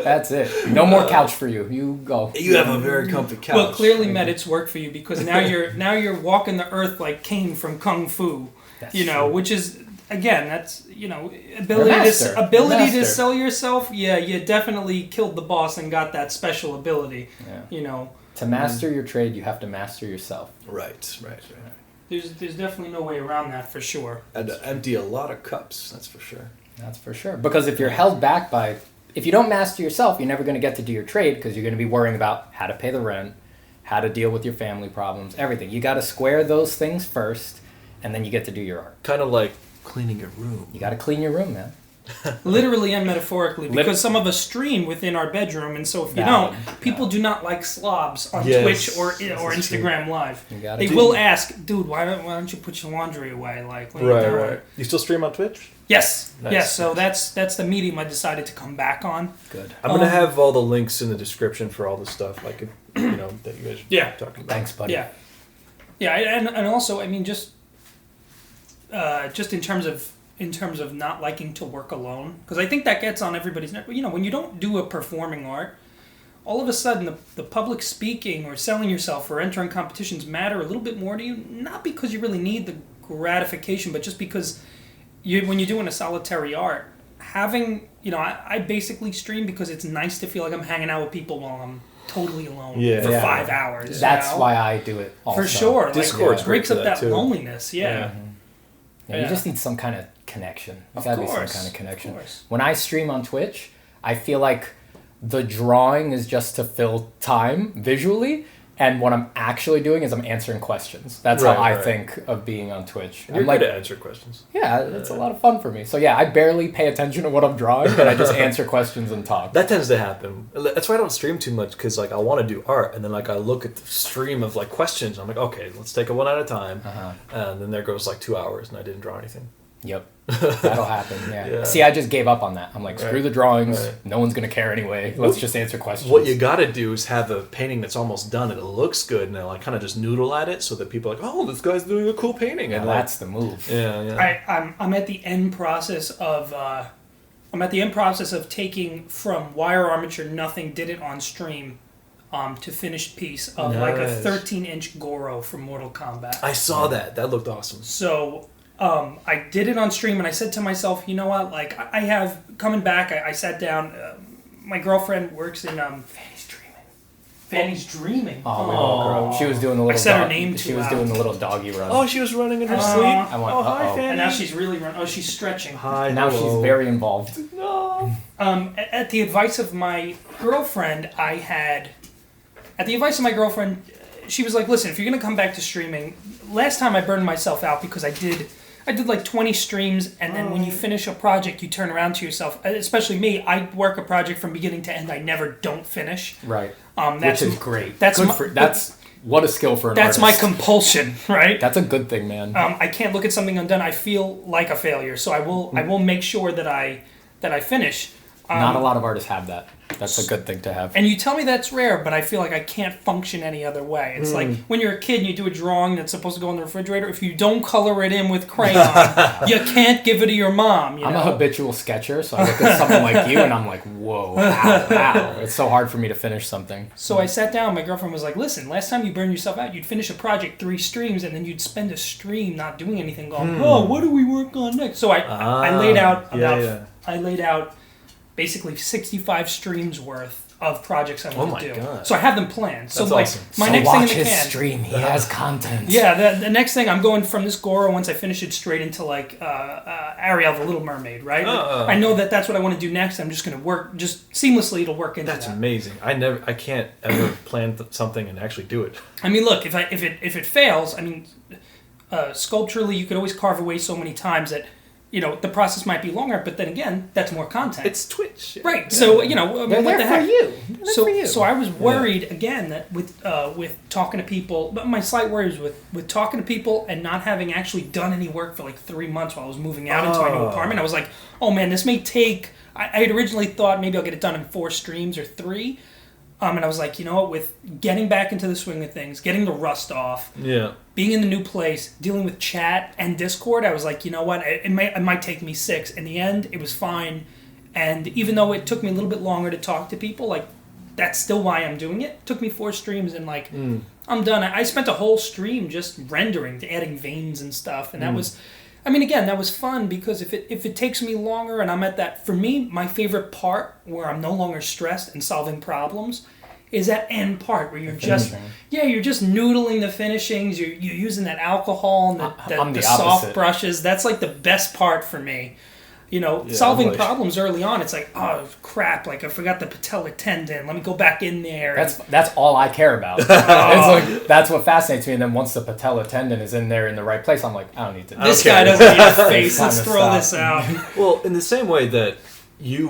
That's it. No more couch for you. You go. You have a very comfy couch. Well, clearly, Med, it's worked for you, because now you're walking the earth like Kane from Kung Fu. That's true. Which is, again, that's ability to sell yourself. Yeah, you definitely killed the boss and got that special ability. Yeah. To master your trade, you have to master yourself. Right. There's definitely no way around that, for sure. And empty a lot of cups, that's for sure. That's for sure. Because if you're held back by, if you don't master yourself, you're never going to get to do your trade, because you're going to be worrying about how to pay the rent, how to deal with your family problems, everything. You got to square those things first, and then you get to do your art. Kind of like cleaning your room. You got to clean your room, man. Literally and metaphorically, because some of us stream within our bedroom, and so if you don't, people do not like slobs on Twitch or Instagram Live. They will ask, dude, why don't you put your laundry away? Like, when you're done? Right. You still stream on Twitch? Yes. Nice. Yes. So that's the medium I decided to come back on. Good. I'm gonna have all the links in the description for all the stuff, like that you guys are talking about. Thanks, buddy. Yeah. And also, I mean, just in terms of not liking to work alone, because I think that gets on everybody's neck. When you don't do a performing art, all of a sudden the public speaking or selling yourself or entering competitions matter a little bit more to you, not because you really need the gratification, but just because when you're doing a solitary art, having, I basically stream because it's nice to feel like I'm hanging out with people while I'm totally alone for 5 hours. That's why I do it also. For sure. Discord's breaks up that too. loneliness, Yeah, you just need some kind of connection. There's got to be some kind of connection. Of course. When I stream on Twitch, I feel like the drawing is just to fill time visually, And what I'm actually doing is I'm answering questions. That's how I think of being on Twitch. And you're good to answer questions. Yeah, it's a lot of fun for me. So yeah, I barely pay attention to what I'm drawing, but I just answer questions and talk. That tends to happen. That's why I don't stream too much, because like I want to do art, and then like I look at the stream of like questions. I'm like, okay, let's take it one at a time, and then there goes like 2 hours, and I didn't draw anything. Yep. That'll happen, yeah. See, I just gave up on that. I'm like, screw the drawings. No one's going to care anyway. Let's just answer questions. What you got to do is have a painting that's almost done and it looks good, and then like kind of just noodle at it so that people are like, oh, this guy's doing a cool painting. And that's the move. Yeah. I'm at the end process of taking from wire armature nothing, did it on stream, to finished piece of like a 13-inch Goro from Mortal Kombat. I saw that. That looked awesome. So I did it on stream, and I said to myself, you know what? Like I have coming back. I sat down. My girlfriend works in Fanny's Dreaming. Oh, she was doing the little. I said her name She was doing the little doggy run. Oh, she was running in her sleep. I went, hi, Fanny. And now she's really running. Oh, she's stretching. Hi. Now she's very involved. No. At the advice of my girlfriend, she was like, listen, if you're going to come back to streaming, last time I burned myself out because I did like 20 streams, and then when you finish a project, you turn around to yourself, especially me, I work a project from beginning to end, I never don't finish. Right. Which is great. That's what a skill for an artist. That's my compulsion, right? That's a good thing, man. I can't look at something undone. I feel like a failure, so I will make sure that I finish. Not a lot of artists have that. That's a good thing to have. And you tell me that's rare, but I feel like I can't function any other way. It's like when you're a kid and you do a drawing that's supposed to go in the refrigerator. If you don't color it in with crayon, you can't give it to your mom. I'm a habitual sketcher, so I look at someone like you and I'm like, whoa, ow. It's so hard for me to finish something. So I sat down. My girlfriend was like, listen, last time you burned yourself out, you'd finish a project 3 streams, and then you'd spend a stream not doing anything going, oh, what do we work on next? So I laid out I laid out basically 65 streams worth of projects I want to do. God. So I have them planned. That's awesome. My next watch thing in the his stream. He has content. Yeah, the next thing I'm going from this Goro, once I finish it, straight into like Ariel the Little Mermaid, right? I know that's what I want to do next. I'm just going to work just seamlessly. It'll work into That's amazing. I can't ever plan something and actually do it. I mean, look, if it fails, I mean, sculpturally you could always carve away so many times that, you know, the process might be longer, but then again, that's more content. It's Twitch. Right. So, you know, I mean, what the heck? So I was worried, again, that with talking to people, but my slight worry was with talking to people and not having actually done any work for like 3 months while I was moving out into my new apartment. I was like, oh man, this may take, I had originally thought maybe I'll get it done in 4 streams or 3. And I was like, you know what, with getting back into the swing of things, getting the rust off, being in the new place, dealing with chat and Discord, I was like, you know what, it might take me 6. In the end, it was fine. And even though it took me a little bit longer to talk to people, like, that's still why I'm doing it. It took me 4 streams, and like, I'm done. I spent a whole stream just rendering, adding veins and stuff, and that was... I mean, again, that was fun because if it takes me longer and I'm at that, for me, my favorite part where I'm no longer stressed and solving problems is that end part where you're just noodling the finishings, you're using that alcohol and the soft brushes. That's like the best part for me. You know, solving problems early on, it's like, oh crap, like I forgot the patella tendon. Let me go back in there. That's all I care about. It's like that's what fascinates me. And then once the patella tendon is in there in the right place, I'm like, I don't need to. This guy doesn't need a face. Let's throw this out. Well, in the same way that you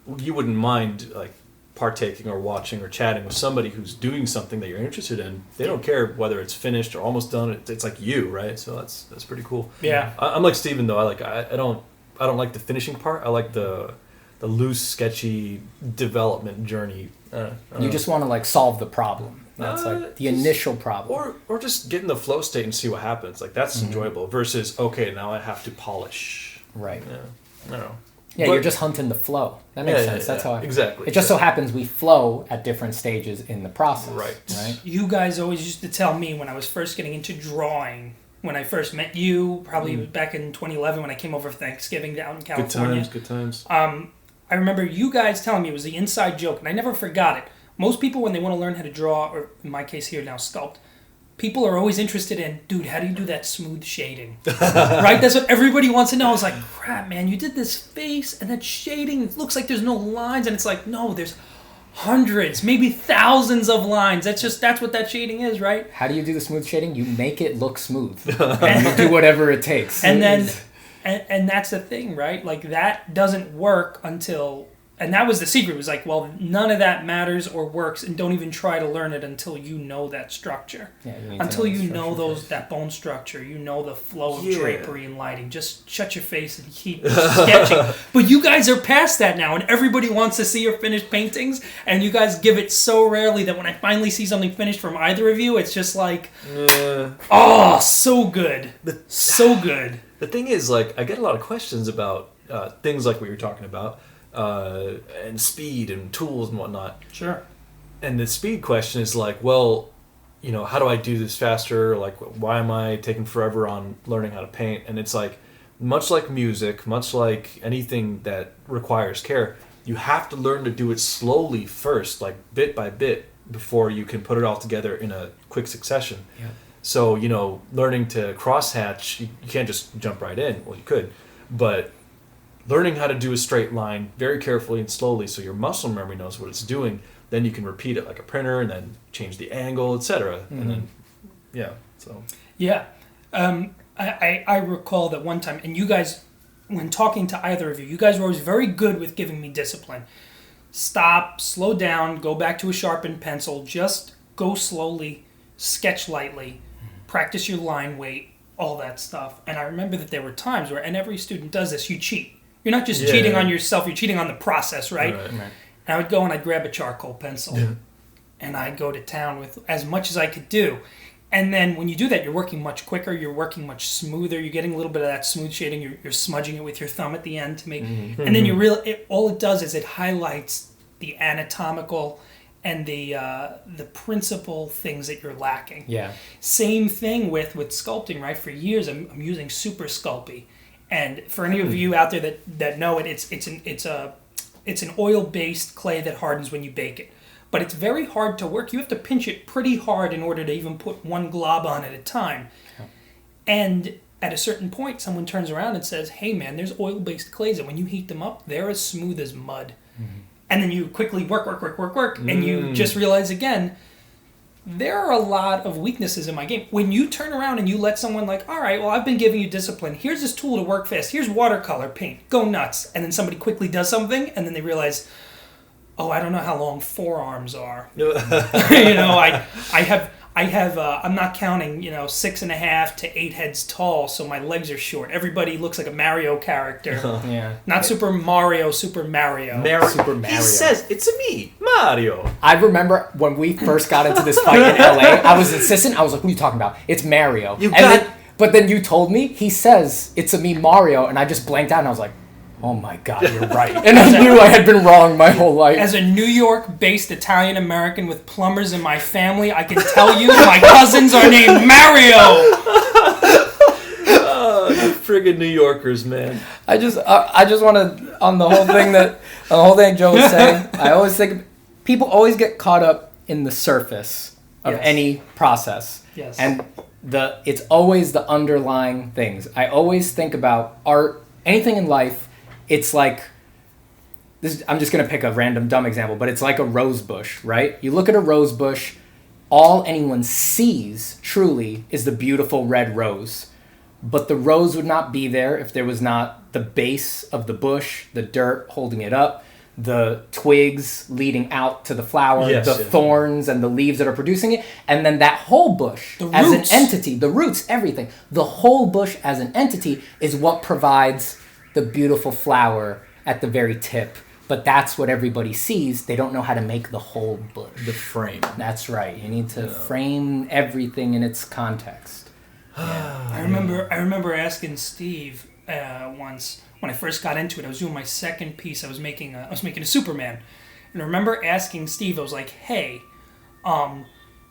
wouldn't mind like partaking or watching or chatting with somebody who's doing something that you're interested in. They don't care whether it's finished or almost done. It's like you, right? So that's pretty cool. Yeah. I'm like Steven though. I don't like the finishing part. I like the loose, sketchy development journey. You just want to like solve the problem. That's like the initial problem. Or just get in the flow state and see what happens. Like that's enjoyable versus okay, now I have to polish. Right. Yeah. I don't know. Yeah, you're just hunting the flow. That makes sense. That's how exactly. It just so happens we flow at different stages in the process. Right. You guys always used to tell me when I was first getting into drawing, when I first met you, probably back in 2011 when I came over for Thanksgiving down in California. Good times. I remember you guys telling me it was the inside joke, and I never forgot it. Most people, when they want to learn how to draw, or in my case here now, sculpt, people are always interested in, dude, how do you do that smooth shading? Right? That's what everybody wants to know. I was like, crap, man, you did this face and that shading. It looks like there's no lines. And it's like, no, there's hundreds, maybe thousands of lines. That's what that shading is, right? How do you do the smooth shading? You make it look smooth. And you do whatever it takes. And then, and that's the thing, right? Like, that doesn't work until... And that was the secret. It was like, well, none of that matters or works, and don't even try to learn it until you know that structure. Yeah, until you know that bone structure, you know the flow of drapery and lighting. Just shut your face and keep sketching. But you guys are past that now, and everybody wants to see your finished paintings, and you guys give it so rarely that when I finally see something finished from either of you, it's just like, oh, so good. So good. The thing is, like, I get a lot of questions about things like what you're talking about. And speed and tools and whatnot. Sure. And the speed question is like, well, you know, how do I do this faster? Like, why am I taking forever on learning how to paint? And it's like, much like music, much like anything that requires care, you have to learn to do it slowly first, like bit by bit, before you can put it all together in a quick succession. Yeah. So, you know, learning to crosshatch, you can't just jump right in. Well, you could, but learning how to do a straight line very carefully and slowly so your muscle memory knows what it's doing, then you can repeat it like a printer and then change the angle, etc. Mm-hmm. And then, yeah, so. Yeah. I recall that one time, and you guys, when talking to either of you, you guys were always very good with giving me discipline. Stop, slow down, go back to a sharpened pencil, just go slowly, sketch lightly, practice your line weight, all that stuff. And I remember that there were times where, and every student does this, you cheat. You're not just cheating on yourself, you're cheating on the process, right? Right. And I would go and I'd grab a charcoal pencil and I'd go to town with as much as I could do. And then when you do that, you're working much quicker, you're working much smoother, you're getting a little bit of that smooth shading, you're smudging it with your thumb at the end to make, and then all it does is it highlights the anatomical and the principal things that you're lacking. Yeah. Same thing with sculpting, right? For years, I'm using Super Sculpey. And for any of you out there that know it, it's an oil-based clay that hardens when you bake it. But it's very hard to work. You have to pinch it pretty hard in order to even put one glob on at a time. Yeah. And at a certain point, someone turns around and says, hey man, there's oil-based clays, and when you heat them up, they're as smooth as mud. Mm-hmm. And then you quickly work, and you just realize again, there are a lot of weaknesses in my game. When you turn around and you let someone like, all right, well, I've been giving you discipline. Here's this tool to work fast. Here's watercolor paint. Go nuts. And then somebody quickly does something, and then they realize, oh, I don't know how long forearms are. You know, I have I'm not counting, 6.5 to 8 heads tall, so my legs are short. Everybody looks like a Mario character. Yeah. Not Super Mario, Super Mario. Super Mario. He says, it's me, Mario. I remember when we first got into this fight in LA, I was insistent. I was like, what are you talking about? It's Mario. But then you told me, he says, it's a me, Mario, and I just blanked out, and I was like, oh my God, you're right. And I knew I had been wrong my whole life. As a New York-based Italian-American with plumbers in my family, I can tell you my cousins are named Mario! Oh, you friggin' New Yorkers, man. I just want to, on the whole thing Joe was saying, I always think, people always get caught up in the surface of any process. Yes. And it's always the underlying things. I always think about art, anything in life. It's like, I'm just going to pick a random dumb example, but it's like a rose bush, right? You look at a rose bush, all anyone sees, truly, is the beautiful red rose. But the rose would not be there if there was not the base of the bush, the dirt holding it up, the twigs leading out to the flower, thorns and the leaves that are producing it, and then that whole bush as an entity, the roots, everything. The whole bush as an entity is what provides the beautiful flower at the very tip. But that's what everybody sees. They don't know how to make the whole bush. The frame. That's right. You need to frame everything in its context. I remember asking Steve once when I first got into it. I was doing my second piece. I was making a Superman, and I remember asking Steve. I was like, "Hey,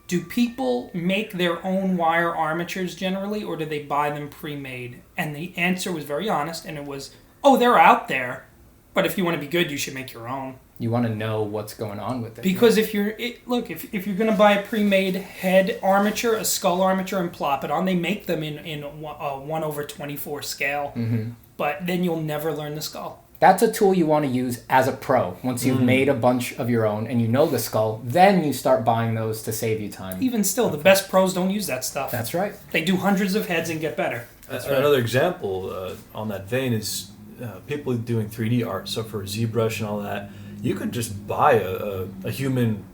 do people make their own wire armatures generally, or do they buy them pre-made?" And the answer was very honest, and it was, "Oh, they're out there, but if you want to be good, you should make your own." You want to know what's going on with it. Because if you're going to buy a pre-made head armature, a skull armature, and plop it on, they make them in 1/24 scale. Mm-hmm. But then you'll never learn the skull. That's a tool you want to use as a pro. Once you've made a bunch of your own and you know the skull, then you start buying those to save you time. Even still, the best pros don't use that stuff. That's right. They do hundreds of heads and get better. Another example on that vein is people doing 3D art. So for ZBrush and all that, you could just buy a human,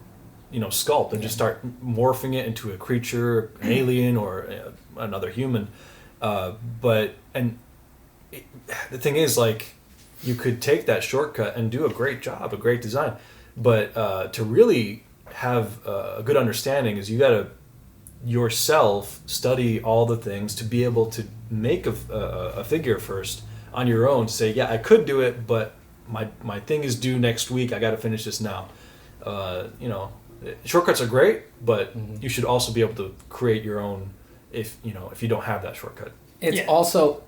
sculpt and just start morphing it into a creature, an alien, or another human. The thing is, like, you could take that shortcut and do a great job, a great design. But to really have a good understanding is you got to yourself study all the things to be able to make a figure first on your own. Say, yeah, I could do it, but my thing is due next week. I got to finish this now. Shortcuts are great, but you should also be able to create your own if you don't have that shortcut. It's also,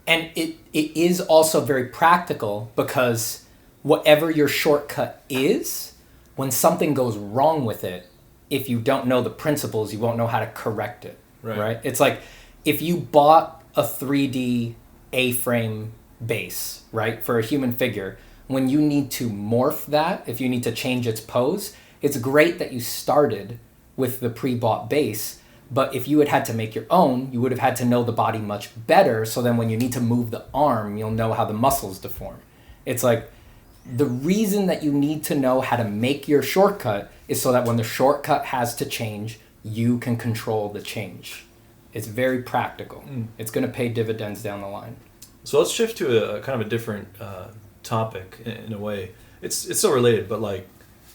and it is also very practical, because whatever your shortcut is, when something goes wrong with it, if you don't know the principles, you won't know how to correct it. Right? It's like if you bought a 3D A-frame base, right, for a human figure, when you need to morph that, if you need to change its pose, it's great that you started with the pre-bought base. But if you had to make your own, you would have had to know the body much better, so then when you need to move the arm, you'll know how the muscles deform. It's like the reason that you need to know how to make your shortcut is so that when the shortcut has to change, you can control the change. It's very practical. It's going to pay dividends down the line. So let's shift to a kind of a different topic in a way. It's still related, but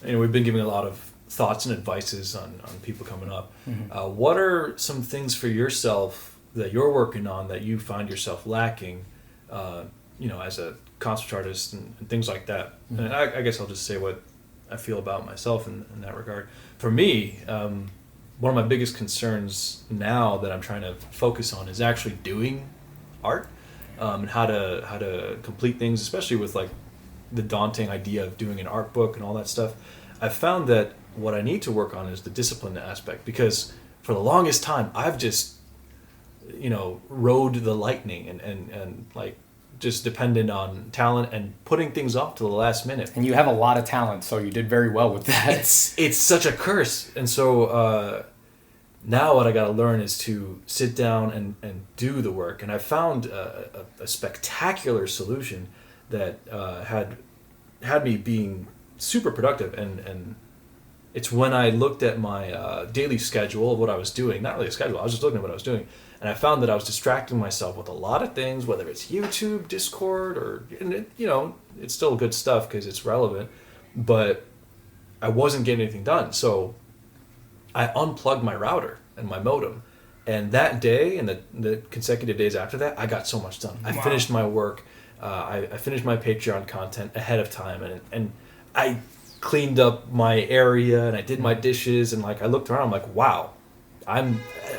we've been giving a lot of thoughts and advices on people coming up. What are some things for yourself that you're working on that you find yourself lacking, as a concept artist and things like that? And I guess I'll just say what I feel about myself in that regard. For me, one of my biggest concerns now that I'm trying to focus on is actually doing art, and how to complete things, especially with like the daunting idea of doing an art book and all that stuff. I've found that what I need to work on is the discipline aspect, because for the longest time I've just rode the lightning and like just dependent on talent and putting things off to the last minute. And you have a lot of talent, so you did very well with that. It's such a curse. And so now what I got to learn is to sit down and do the work. And I found a spectacular solution that had me being super productive, and it's when I looked at my daily schedule of what I was doing. Not really a schedule, I was just looking at what I was doing, and I found that I was distracting myself with a lot of things, whether it's YouTube, Discord, it's still good stuff because it's relevant, but I wasn't getting anything done. So I unplugged my router and my modem, and that day and the consecutive days after that, I got so much done. I finished my work. I finished my Patreon content ahead of time, and I cleaned up my area and I did my dishes, and like I looked around, I'm like, wow,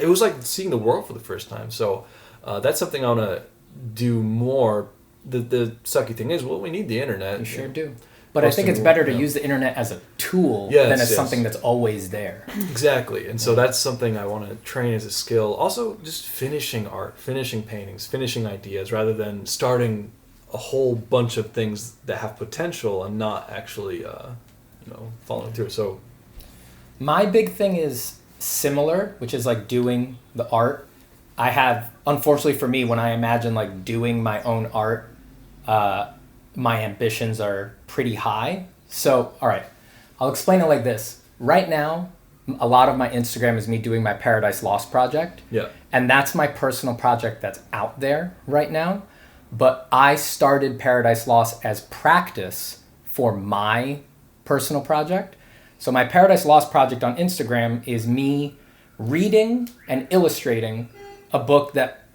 it was like seeing the world for the first time. So that's something I want to do more. The sucky thing is, we need the internet. You sure do. But I think it's better to use the internet as a tool than as something that's always there. Exactly. And so that's something I want to train as a skill. Also, just finishing art, finishing paintings, finishing ideas, rather than starting a whole bunch of things that have potential and not actually following through. So my big thing is similar, which is like doing the art. I have, unfortunately for me, when I imagine like doing my own art, my ambitions are pretty high. So, all right, I'll explain it like this. Right now, a lot of my Instagram is me doing my Paradise Lost project. Yeah. And that's my personal project that's out there right now. But I started Paradise Lost as practice for my personal project. So my Paradise Lost project on Instagram is me reading and illustrating a book that,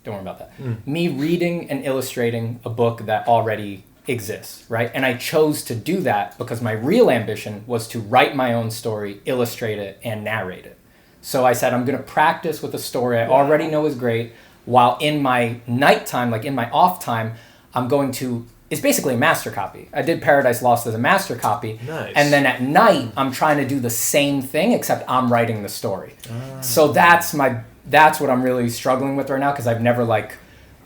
don't worry about that. Me reading and illustrating a book that already exists, right? And I chose to do that because my real ambition was to write my own story, illustrate it, and narrate it. So I said, I'm going to practice with a story I already know is great, while in my nighttime, like in my off time, I'm going to, it's basically a master copy. I did Paradise Lost as a master copy. Nice. And then at night, I'm trying to do the same thing, except I'm writing the story. So that's what I'm really struggling with right now, because I've never like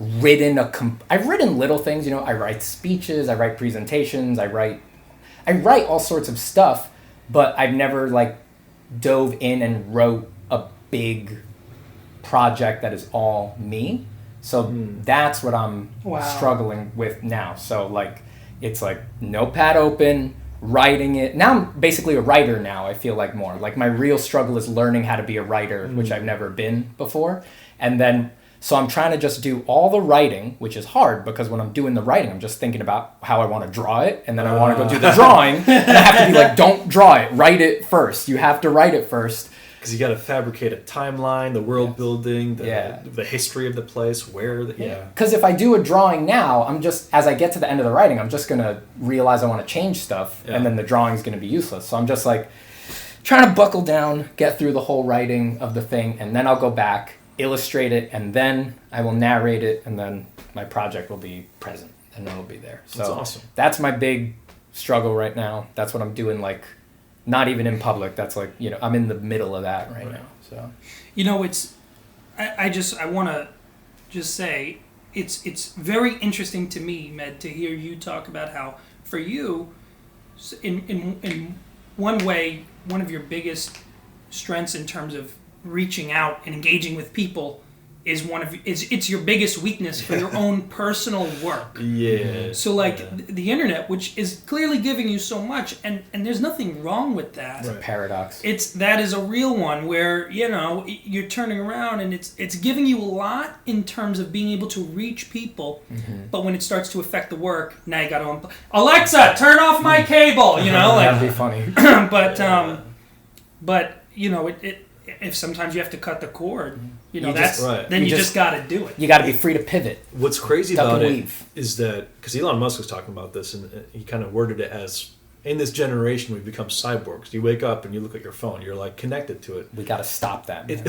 I've written little things, I write speeches, I write presentations, I write all sorts of stuff, but I've never like dove in and wrote a big project that is all me. So that's what I'm struggling with now. So like, it's like notepad open, writing it. Now I'm basically a writer now, I feel like more. Like my real struggle is learning how to be a writer, which I've never been before. And then, so I'm trying to just do all the writing, which is hard because when I'm doing the writing, I'm just thinking about how I want to draw it. And then I want to go do the drawing. And I have to be like, don't draw it, write it first. You have to write it first. Because you got to fabricate a timeline, the world building, the history of the place, Because if I do a drawing now, I'm just, as I get to the end of the writing, I'm just going to realize I want to change stuff, and then the drawing's going to be useless. So I'm just like trying to buckle down, get through the whole writing of the thing, and then I'll go back, illustrate it, and then I will narrate it, and then my project will be present, and it'll be there. So that's awesome. That's my big struggle right now. That's what I'm doing, like, not even in public. That's like, I'm in the middle of that right now. So, I want to just say it's very interesting to me, Med, to hear you talk about how for you, in one way, one of your biggest strengths in terms of reaching out and engaging with people is it's your biggest weakness for your own personal work. Yeah. So the internet, which is clearly giving you so much, and there's nothing wrong with that. It's a paradox. That is a real one where you're turning around and it's giving you a lot in terms of being able to reach people, but when it starts to affect the work, now you got to unplug. Alexa, turn off my cable. That'd be funny. but if sometimes you have to cut the cord, then you just just got to do it. You got to be free to pivot. What's crazy about it is that, because Elon Musk was talking about this, and he kind of worded it as, in this generation, we've become cyborgs. You wake up and you look at your phone, you're like connected to it. We got to stop that, man.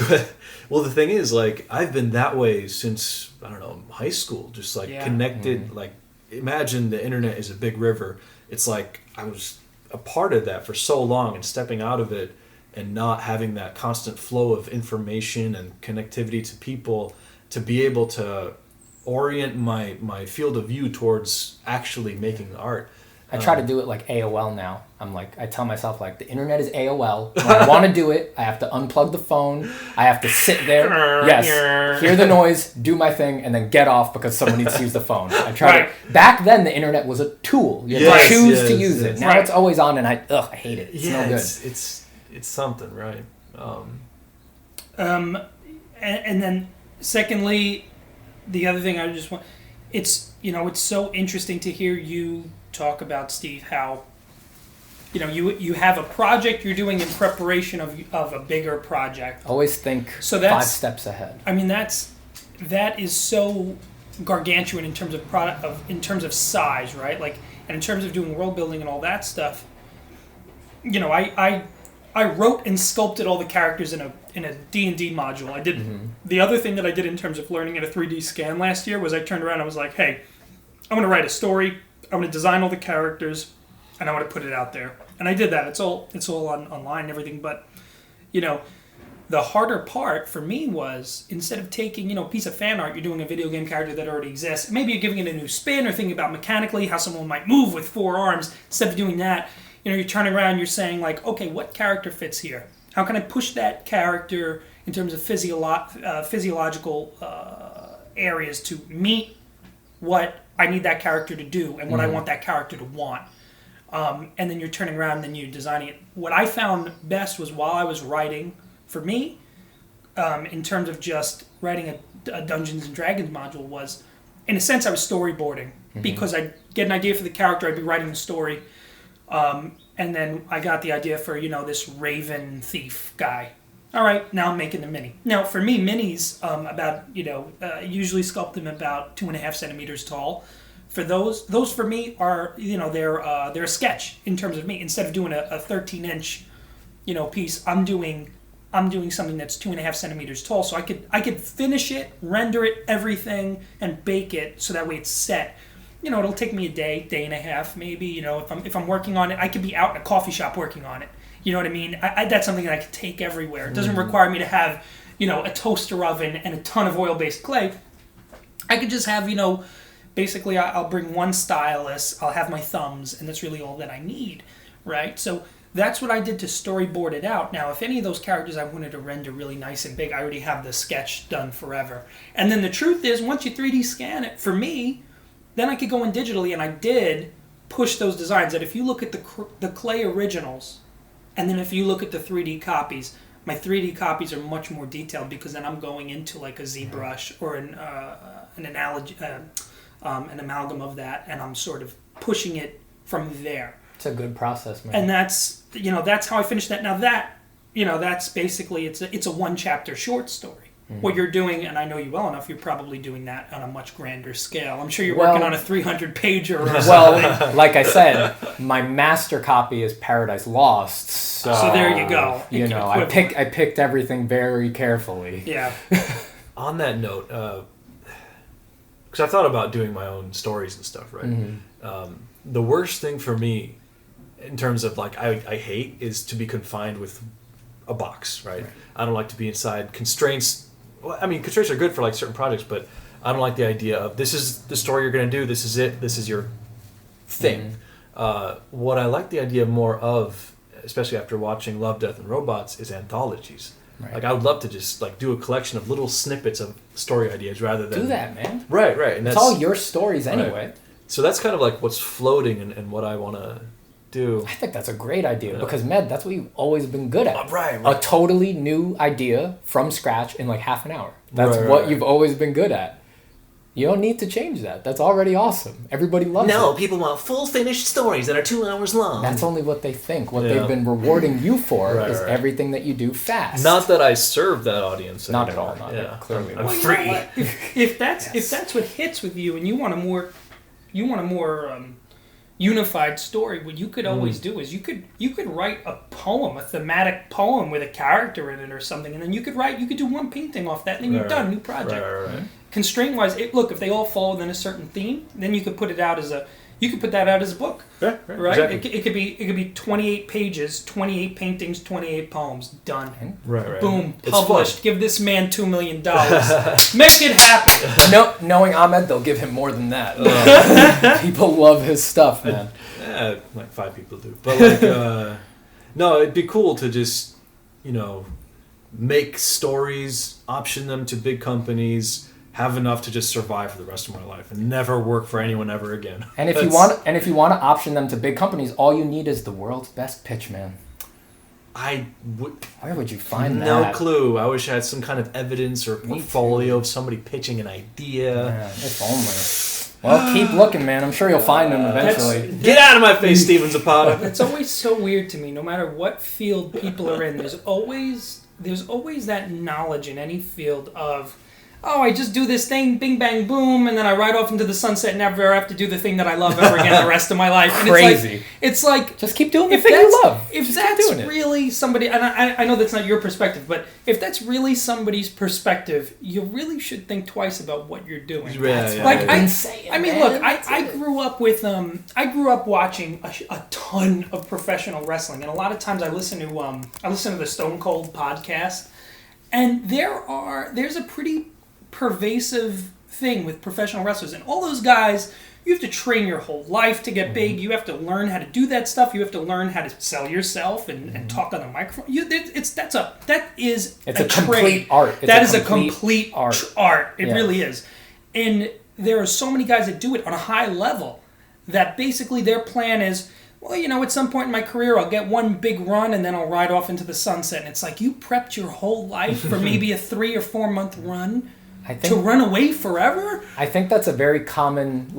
Well, the thing is, like, I've been that way since, I don't know, high school, just like connected. Like, imagine the internet is a big river. It's like I was a part of that for so long, and stepping out of it and not having that constant flow of information and connectivity to people, to be able to orient my field of view towards actually making the art. I try to do it like AOL now. I tell myself, like, the internet is AOL. When I want to do it, I have to unplug the phone. I have to sit there, hear the noise, do my thing, and then get off because someone needs to use the phone. I try to. Back then, the internet was a tool. You had to choose to use it. Now it's always on, and I hate it. It's no good. It's something, right? And then, secondly, the other thing I just want, it's so interesting to hear you talk about, Steve, how you have a project you're doing in preparation of a bigger project. Always think 5 steps ahead. I mean, that is so gargantuan in terms of in terms of size, right? Like, and in terms of doing world building and all that stuff. I wrote and sculpted all the characters in a D&D module. I did the other thing that I did in terms of learning at a 3D scan last year was I turned around and I was like, hey, I'm going to write a story. I'm going to design all the characters, and I want to put it out there. And I did that. It's all online and everything. But, the harder part for me was, instead of taking, a piece of fan art, you're doing a video game character that already exists. Maybe you're giving it a new spin or thinking about mechanically how someone might move with 4 arms. Instead of doing that, you're turning around, you're saying, like, okay, what character fits here? How can I push that character in terms of physiological areas to meet what I need that character to do and what I want that character to want? And then you're turning around and then you're designing it. What I found best was, while I was writing, for me, in terms of just writing a Dungeons & Dragons module, was, in a sense, I was storyboarding. Because I'd get an idea for the character, I'd be writing the story. And then I got the idea for, this raven thief guy. All right, now I'm making the mini. Now, for me, minis, usually sculpt them about 2.5 centimeters tall. For those for me are, they're a sketch in terms of me. Instead of doing a 13-inch, piece, I'm doing something that's 2.5 centimeters tall. So I could finish it, render it, everything, and bake it so that way it's set. It'll take me a day and a half, maybe. If I'm working on it, I could be out in a coffee shop working on it. You know what I mean? That's something that I could take everywhere. It doesn't require me to have, a toaster oven and a ton of oil-based clay. I could just have, basically I'll bring one stylus, I'll have my thumbs, and that's really all that I need, right? So that's what I did to storyboard it out. Now, if any of those characters I wanted to render really nice and big, I already have the sketch done forever. And then the truth is, once you 3D scan it, for me, then I could go in digitally, and I did push those designs. That if you look at the clay originals, and then if you look at the 3D copies, my 3D copies are much more detailed because then I'm going into like a ZBrush or an analogy, an amalgam of that, and I'm sort of pushing it from there. It's a good process, man. And that's how I finished that. Now that's basically it's a one chapter short story. Mm-hmm. What you're doing, and I know you well enough, you're probably doing that on a much grander scale. I'm sure you're working on a 300-pager or something. Well, like I said, my master copy is Paradise Lost. So there you go. I picked everything very carefully. Yeah. On that note, because I thought about doing my own stories and stuff, right? Mm-hmm. The worst thing for me, in terms of like I hate, is to be confined with a box, right? I don't like to be inside constraints. Well, I mean, constraints are good for like certain projects, but I don't like the idea of this is the story you're going to do, this is it, this is your thing. Mm-hmm. What I like the idea more of, especially after watching Love, Death, and Robots, is anthologies. Right. Like I would love to just like do a collection of little snippets of story ideas rather than do that, man. Right. And it's all your stories anyway. Right. So that's kind of like what's floating and what I want to do. I think that's a great idea because that's what you've always been good at. Right. A totally new idea from scratch in like half an hour. That's what you've always been good at. You don't need to change that. That's already awesome. Everybody loves it. No, people want full finished stories that are 2 hours long. That's only what they think. What they've been rewarding you for is everything that you do fast. Not that I serve that audience anymore. Not at all. Clearly. I'm free. If that's what hits with you and you want a more unified story, what you could always do is you could write a poem, a thematic poem with a character in it or something, and then you could do one painting off that, and then you're done, new project. Right. Constraint wise, look, if they all fall within a certain theme, then you could put that out as a book. Right? Exactly. It could be 28 pages, 28 paintings, 28 poems, done. Right. Boom, published. Give this man $2 million. Make it happen. No, knowing Ahmed, they'll give him more than that. People love his stuff, man. Like 5 people do. But like, no, it'd be cool to just, make stories, option them to big companies, have enough to just survive for the rest of my life and never work for anyone ever again. And if you want to option them to big companies, all you need is the world's best pitch, man. Where would you find that? No clue. I wish I had some kind of evidence or portfolio of somebody pitching an idea. Man, if only. Well, keep looking, man. I'm sure you'll find them eventually. Get out of my face, Steven Zapata. It's always so weird to me. No matter what field people are in, there's always that knowledge in any field of, oh, I just do this thing, bing, bang, boom, and then I ride off into the sunset and never have to do the thing that I love ever again the rest of my life. And crazy. It's like just keep doing the thing you love. If that's really somebody, and I know that's not your perspective, but if that's really somebody's perspective, you really should think twice about what you're doing. I grew up with I grew up watching a ton of professional wrestling, and a lot of times I listen to the Stone Cold podcast, and there's a pretty pervasive thing with professional wrestlers, and all those guys, you have to train your whole life to get big. You have to learn how to do that stuff. You have to learn how to sell yourself and talk on the microphone. That's a complete art. That is a complete art. It really is. And there are so many guys that do it on a high level that basically their plan is, well, at some point in my career, I'll get one big run and then I'll ride off into the sunset. And it's like, you prepped your whole life for maybe a 3 or 4 month run to run away forever? I think that's a very common,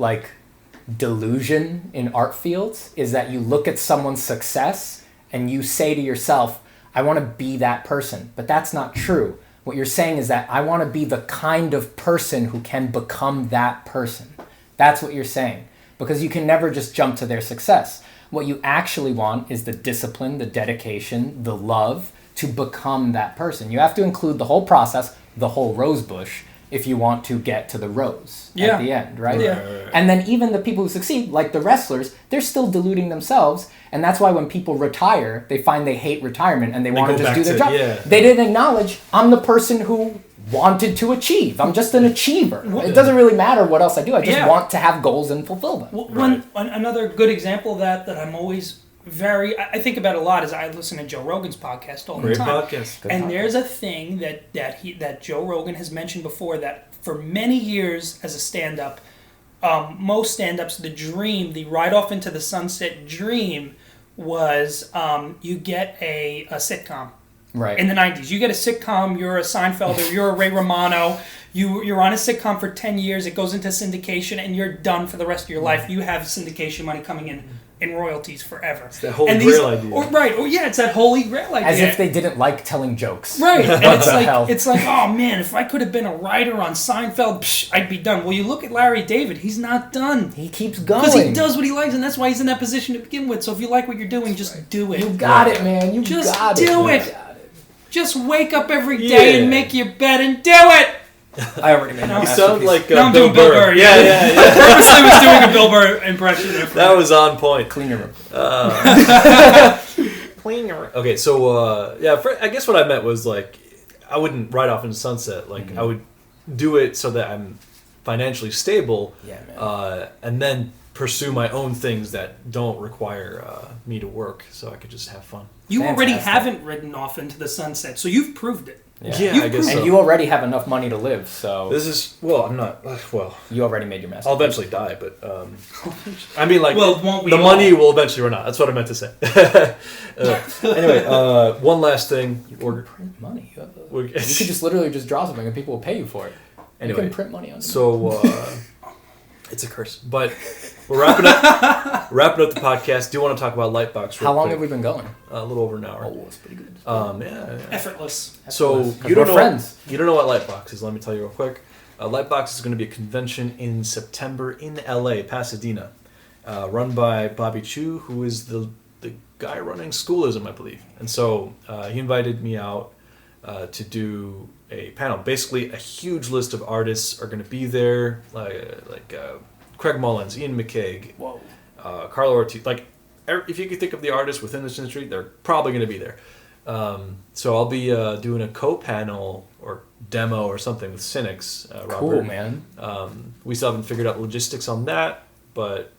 delusion in art fields, is that you look at someone's success and you say to yourself, I want to be that person. But that's not true. What you're saying is that I want to be the kind of person who can become that person. That's what you're saying. Because you can never just jump to their success. What you actually want is the discipline, the dedication, the love to become that person. You have to include the whole process, the whole rose bush, if you want to get to the rose at the end, right? Yeah. And then even the people who succeed, like the wrestlers, they're still deluding themselves. And that's why when people retire, they find they hate retirement and they want to just do their job. Yeah. They didn't acknowledge, I'm the person who wanted to achieve. I'm just an achiever. It doesn't really matter what else I do. I just want to have goals and fulfill them. Another good example of that I'm always I think about a lot is I listen to Joe Rogan's podcast all the time. Great podcast. And there's a thing that Joe Rogan has mentioned before, that for many years as a stand-up, most stand-ups, the ride off into the sunset dream was you get a sitcom. Right. In the 90s. You get a sitcom, you're a Seinfeld or you're a Ray Romano, you're on a sitcom for 10 years, it goes into syndication, and you're done for the rest of your life. You have syndication money coming in royalties forever. It's that holy grail idea. It's that holy grail idea. As if they didn't like telling jokes. Right. And it's like, oh man, if I could have been a writer on Seinfeld, I'd be done. Well, you look at Larry David, he's not done. He keeps going. Because he does what he likes, and that's why he's in that position to begin with. So if you like what you're doing, just do it. You got it, man. You just got do it. it. Just wake up every day and make your bed and do it. I already made You sound like I'm doing Bill Burr. Yeah. Purposely was doing a Bill Burr impression there. That was on point. Clean your room. Clean your room. Okay, so I guess what I meant was like I wouldn't ride off into sunset. Like I would do it so that I'm financially stable. Yeah, man. And then pursue my own things that don't require me to work, so I could just have fun. You already haven't ridden off into the sunset, so you've proved it. Yeah, I guess so. And you already have enough money to live, so... I'm not... You already made your masterpiece. I'll eventually die, but... I mean, like, won't we the all? money will eventually run out. That's what I meant to say. Anyway, one last thing. You can print money. You could just literally just draw something and people will pay you for it. Anyway, you can print money on it. So, it's a curse. But we're wrapping up the podcast. Do you want to talk about Lightbox real How long quick? have we been going? A little over an hour. Oh, that's pretty good. Effortless. So you don't know what Lightbox is. Let me tell you real quick. Lightbox is going to be a convention in September in LA, Pasadena, run by Bobby Chu, who is the guy running Schoolism, I believe. And so he invited me out to do a panel. Basically, a huge list of artists are going to be there, like Craig Mullins, Ian McCaig, Carlo Ortiz. Like, if you could think of the artists within this industry, they're probably going to be there. So I'll be doing a co-panel or demo or something with Cynics. Robert. Cool, man. We still haven't figured out logistics on that, but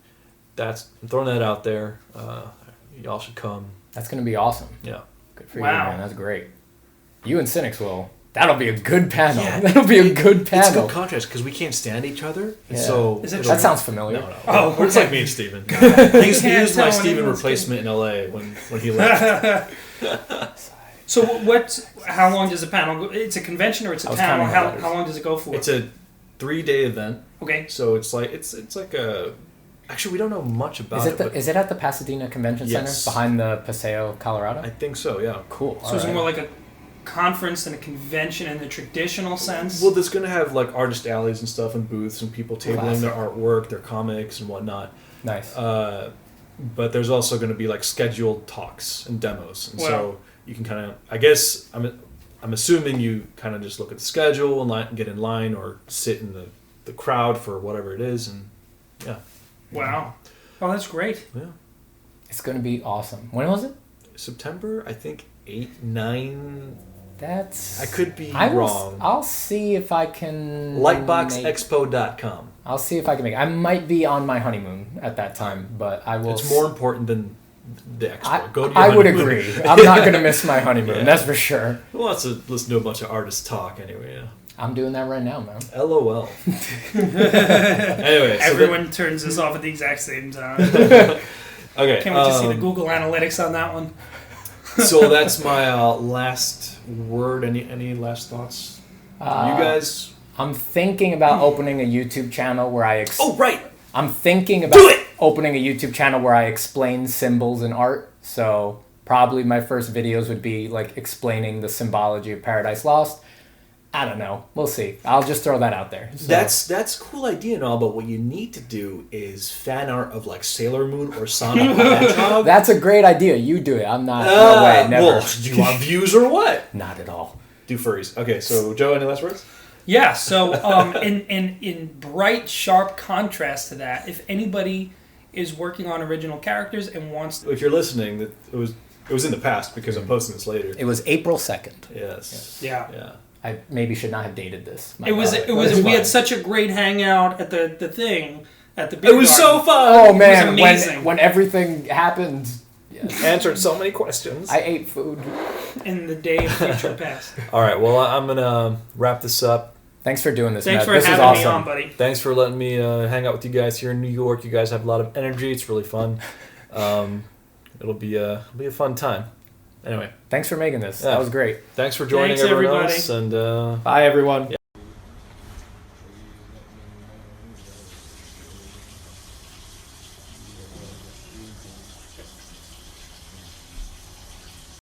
I'm throwing that out there. Y'all should come. That's going to be awesome. Yeah. Good for you, man. That's great. You and Cynics will. That'll be a good panel. Yeah, that'll be a good panel. It's a good contrast because we can't stand each other. Yeah. So that sounds familiar. No. Oh, it's like me and Steven. He was my Steven replacement in LA when he left. So how long does a panel go? It's a convention or it's a panel? How long does it go for? It's a 3-day event. Okay. So it's like a... Actually, we don't know much about it. Is it at the Pasadena Convention Center behind the Paseo, Colorado? I think so, yeah. Cool. So it's more like a conference than a convention in the traditional sense? Well, it's going to have like artist alleys and stuff and booths and people tabling their artwork, their comics and whatnot. Nice. But there's also going to be like scheduled talks and demos. And so you can kind of, I guess, I'm assuming you kind of just look at the schedule and get in line or sit in the crowd for whatever it is. And yeah. Wow. Oh, that's great. Yeah. It's going to be awesome. When was it? September, I think 8, 9. I could be wrong. I'll see if I can... Lightboxexpo.com. I'll see if I can make it. I might be on my honeymoon at that time, but I will... It's more important than the expo. Go to your I would honeymoon. agree. I'm not going to miss my honeymoon, that's for sure. Who wants to listen to a bunch of artists talk anyway? Yeah. I'm doing that right now, man. LOL. Anyway. Everyone turns this off at the exact same time. Okay. Can't wait to see the Google Analytics on that one. So that's my last word. Any last thoughts? You guys? I'm thinking about opening a YouTube channel where I... Oh, right! I'm thinking about opening a YouTube channel where I explain symbols and art. So probably my first videos would be like explaining the symbology of Paradise Lost. I don't know. We'll see. I'll just throw that out there. So. That's a cool idea and all, but what you need to do is fan art of like Sailor Moon or Sonic the Hedgehog. That's a great idea. You do it. I'm not. No way. Never. Well, do you want views or what? Not at all. Do furries. Okay, so Joe, any last words? Yeah. So, in bright, sharp contrast to that, if anybody is working on original characters and wants, if you're listening, that it was in the past because I'm posting this later. It was April 2nd. Yes. Yeah. Yeah. I maybe should not have dated this. We had such a great hangout at the thing at the beer It was garden. so fun. Oh It man, was amazing. when everything happened, yes. Answered so many questions. I ate food. In the day of future past. All right, well, I'm gonna wrap this up. Thanks for doing this. Thanks Matt. for this having is awesome. me on, buddy. Thanks for letting me hang out with you guys here in New York. You guys have a lot of energy. It's really fun. It'll be a fun time. Anyway, Thanks for making this. Yeah. That was great. Thanks for joining Thanks, everyone everybody. else. And Bye, everyone. yeah.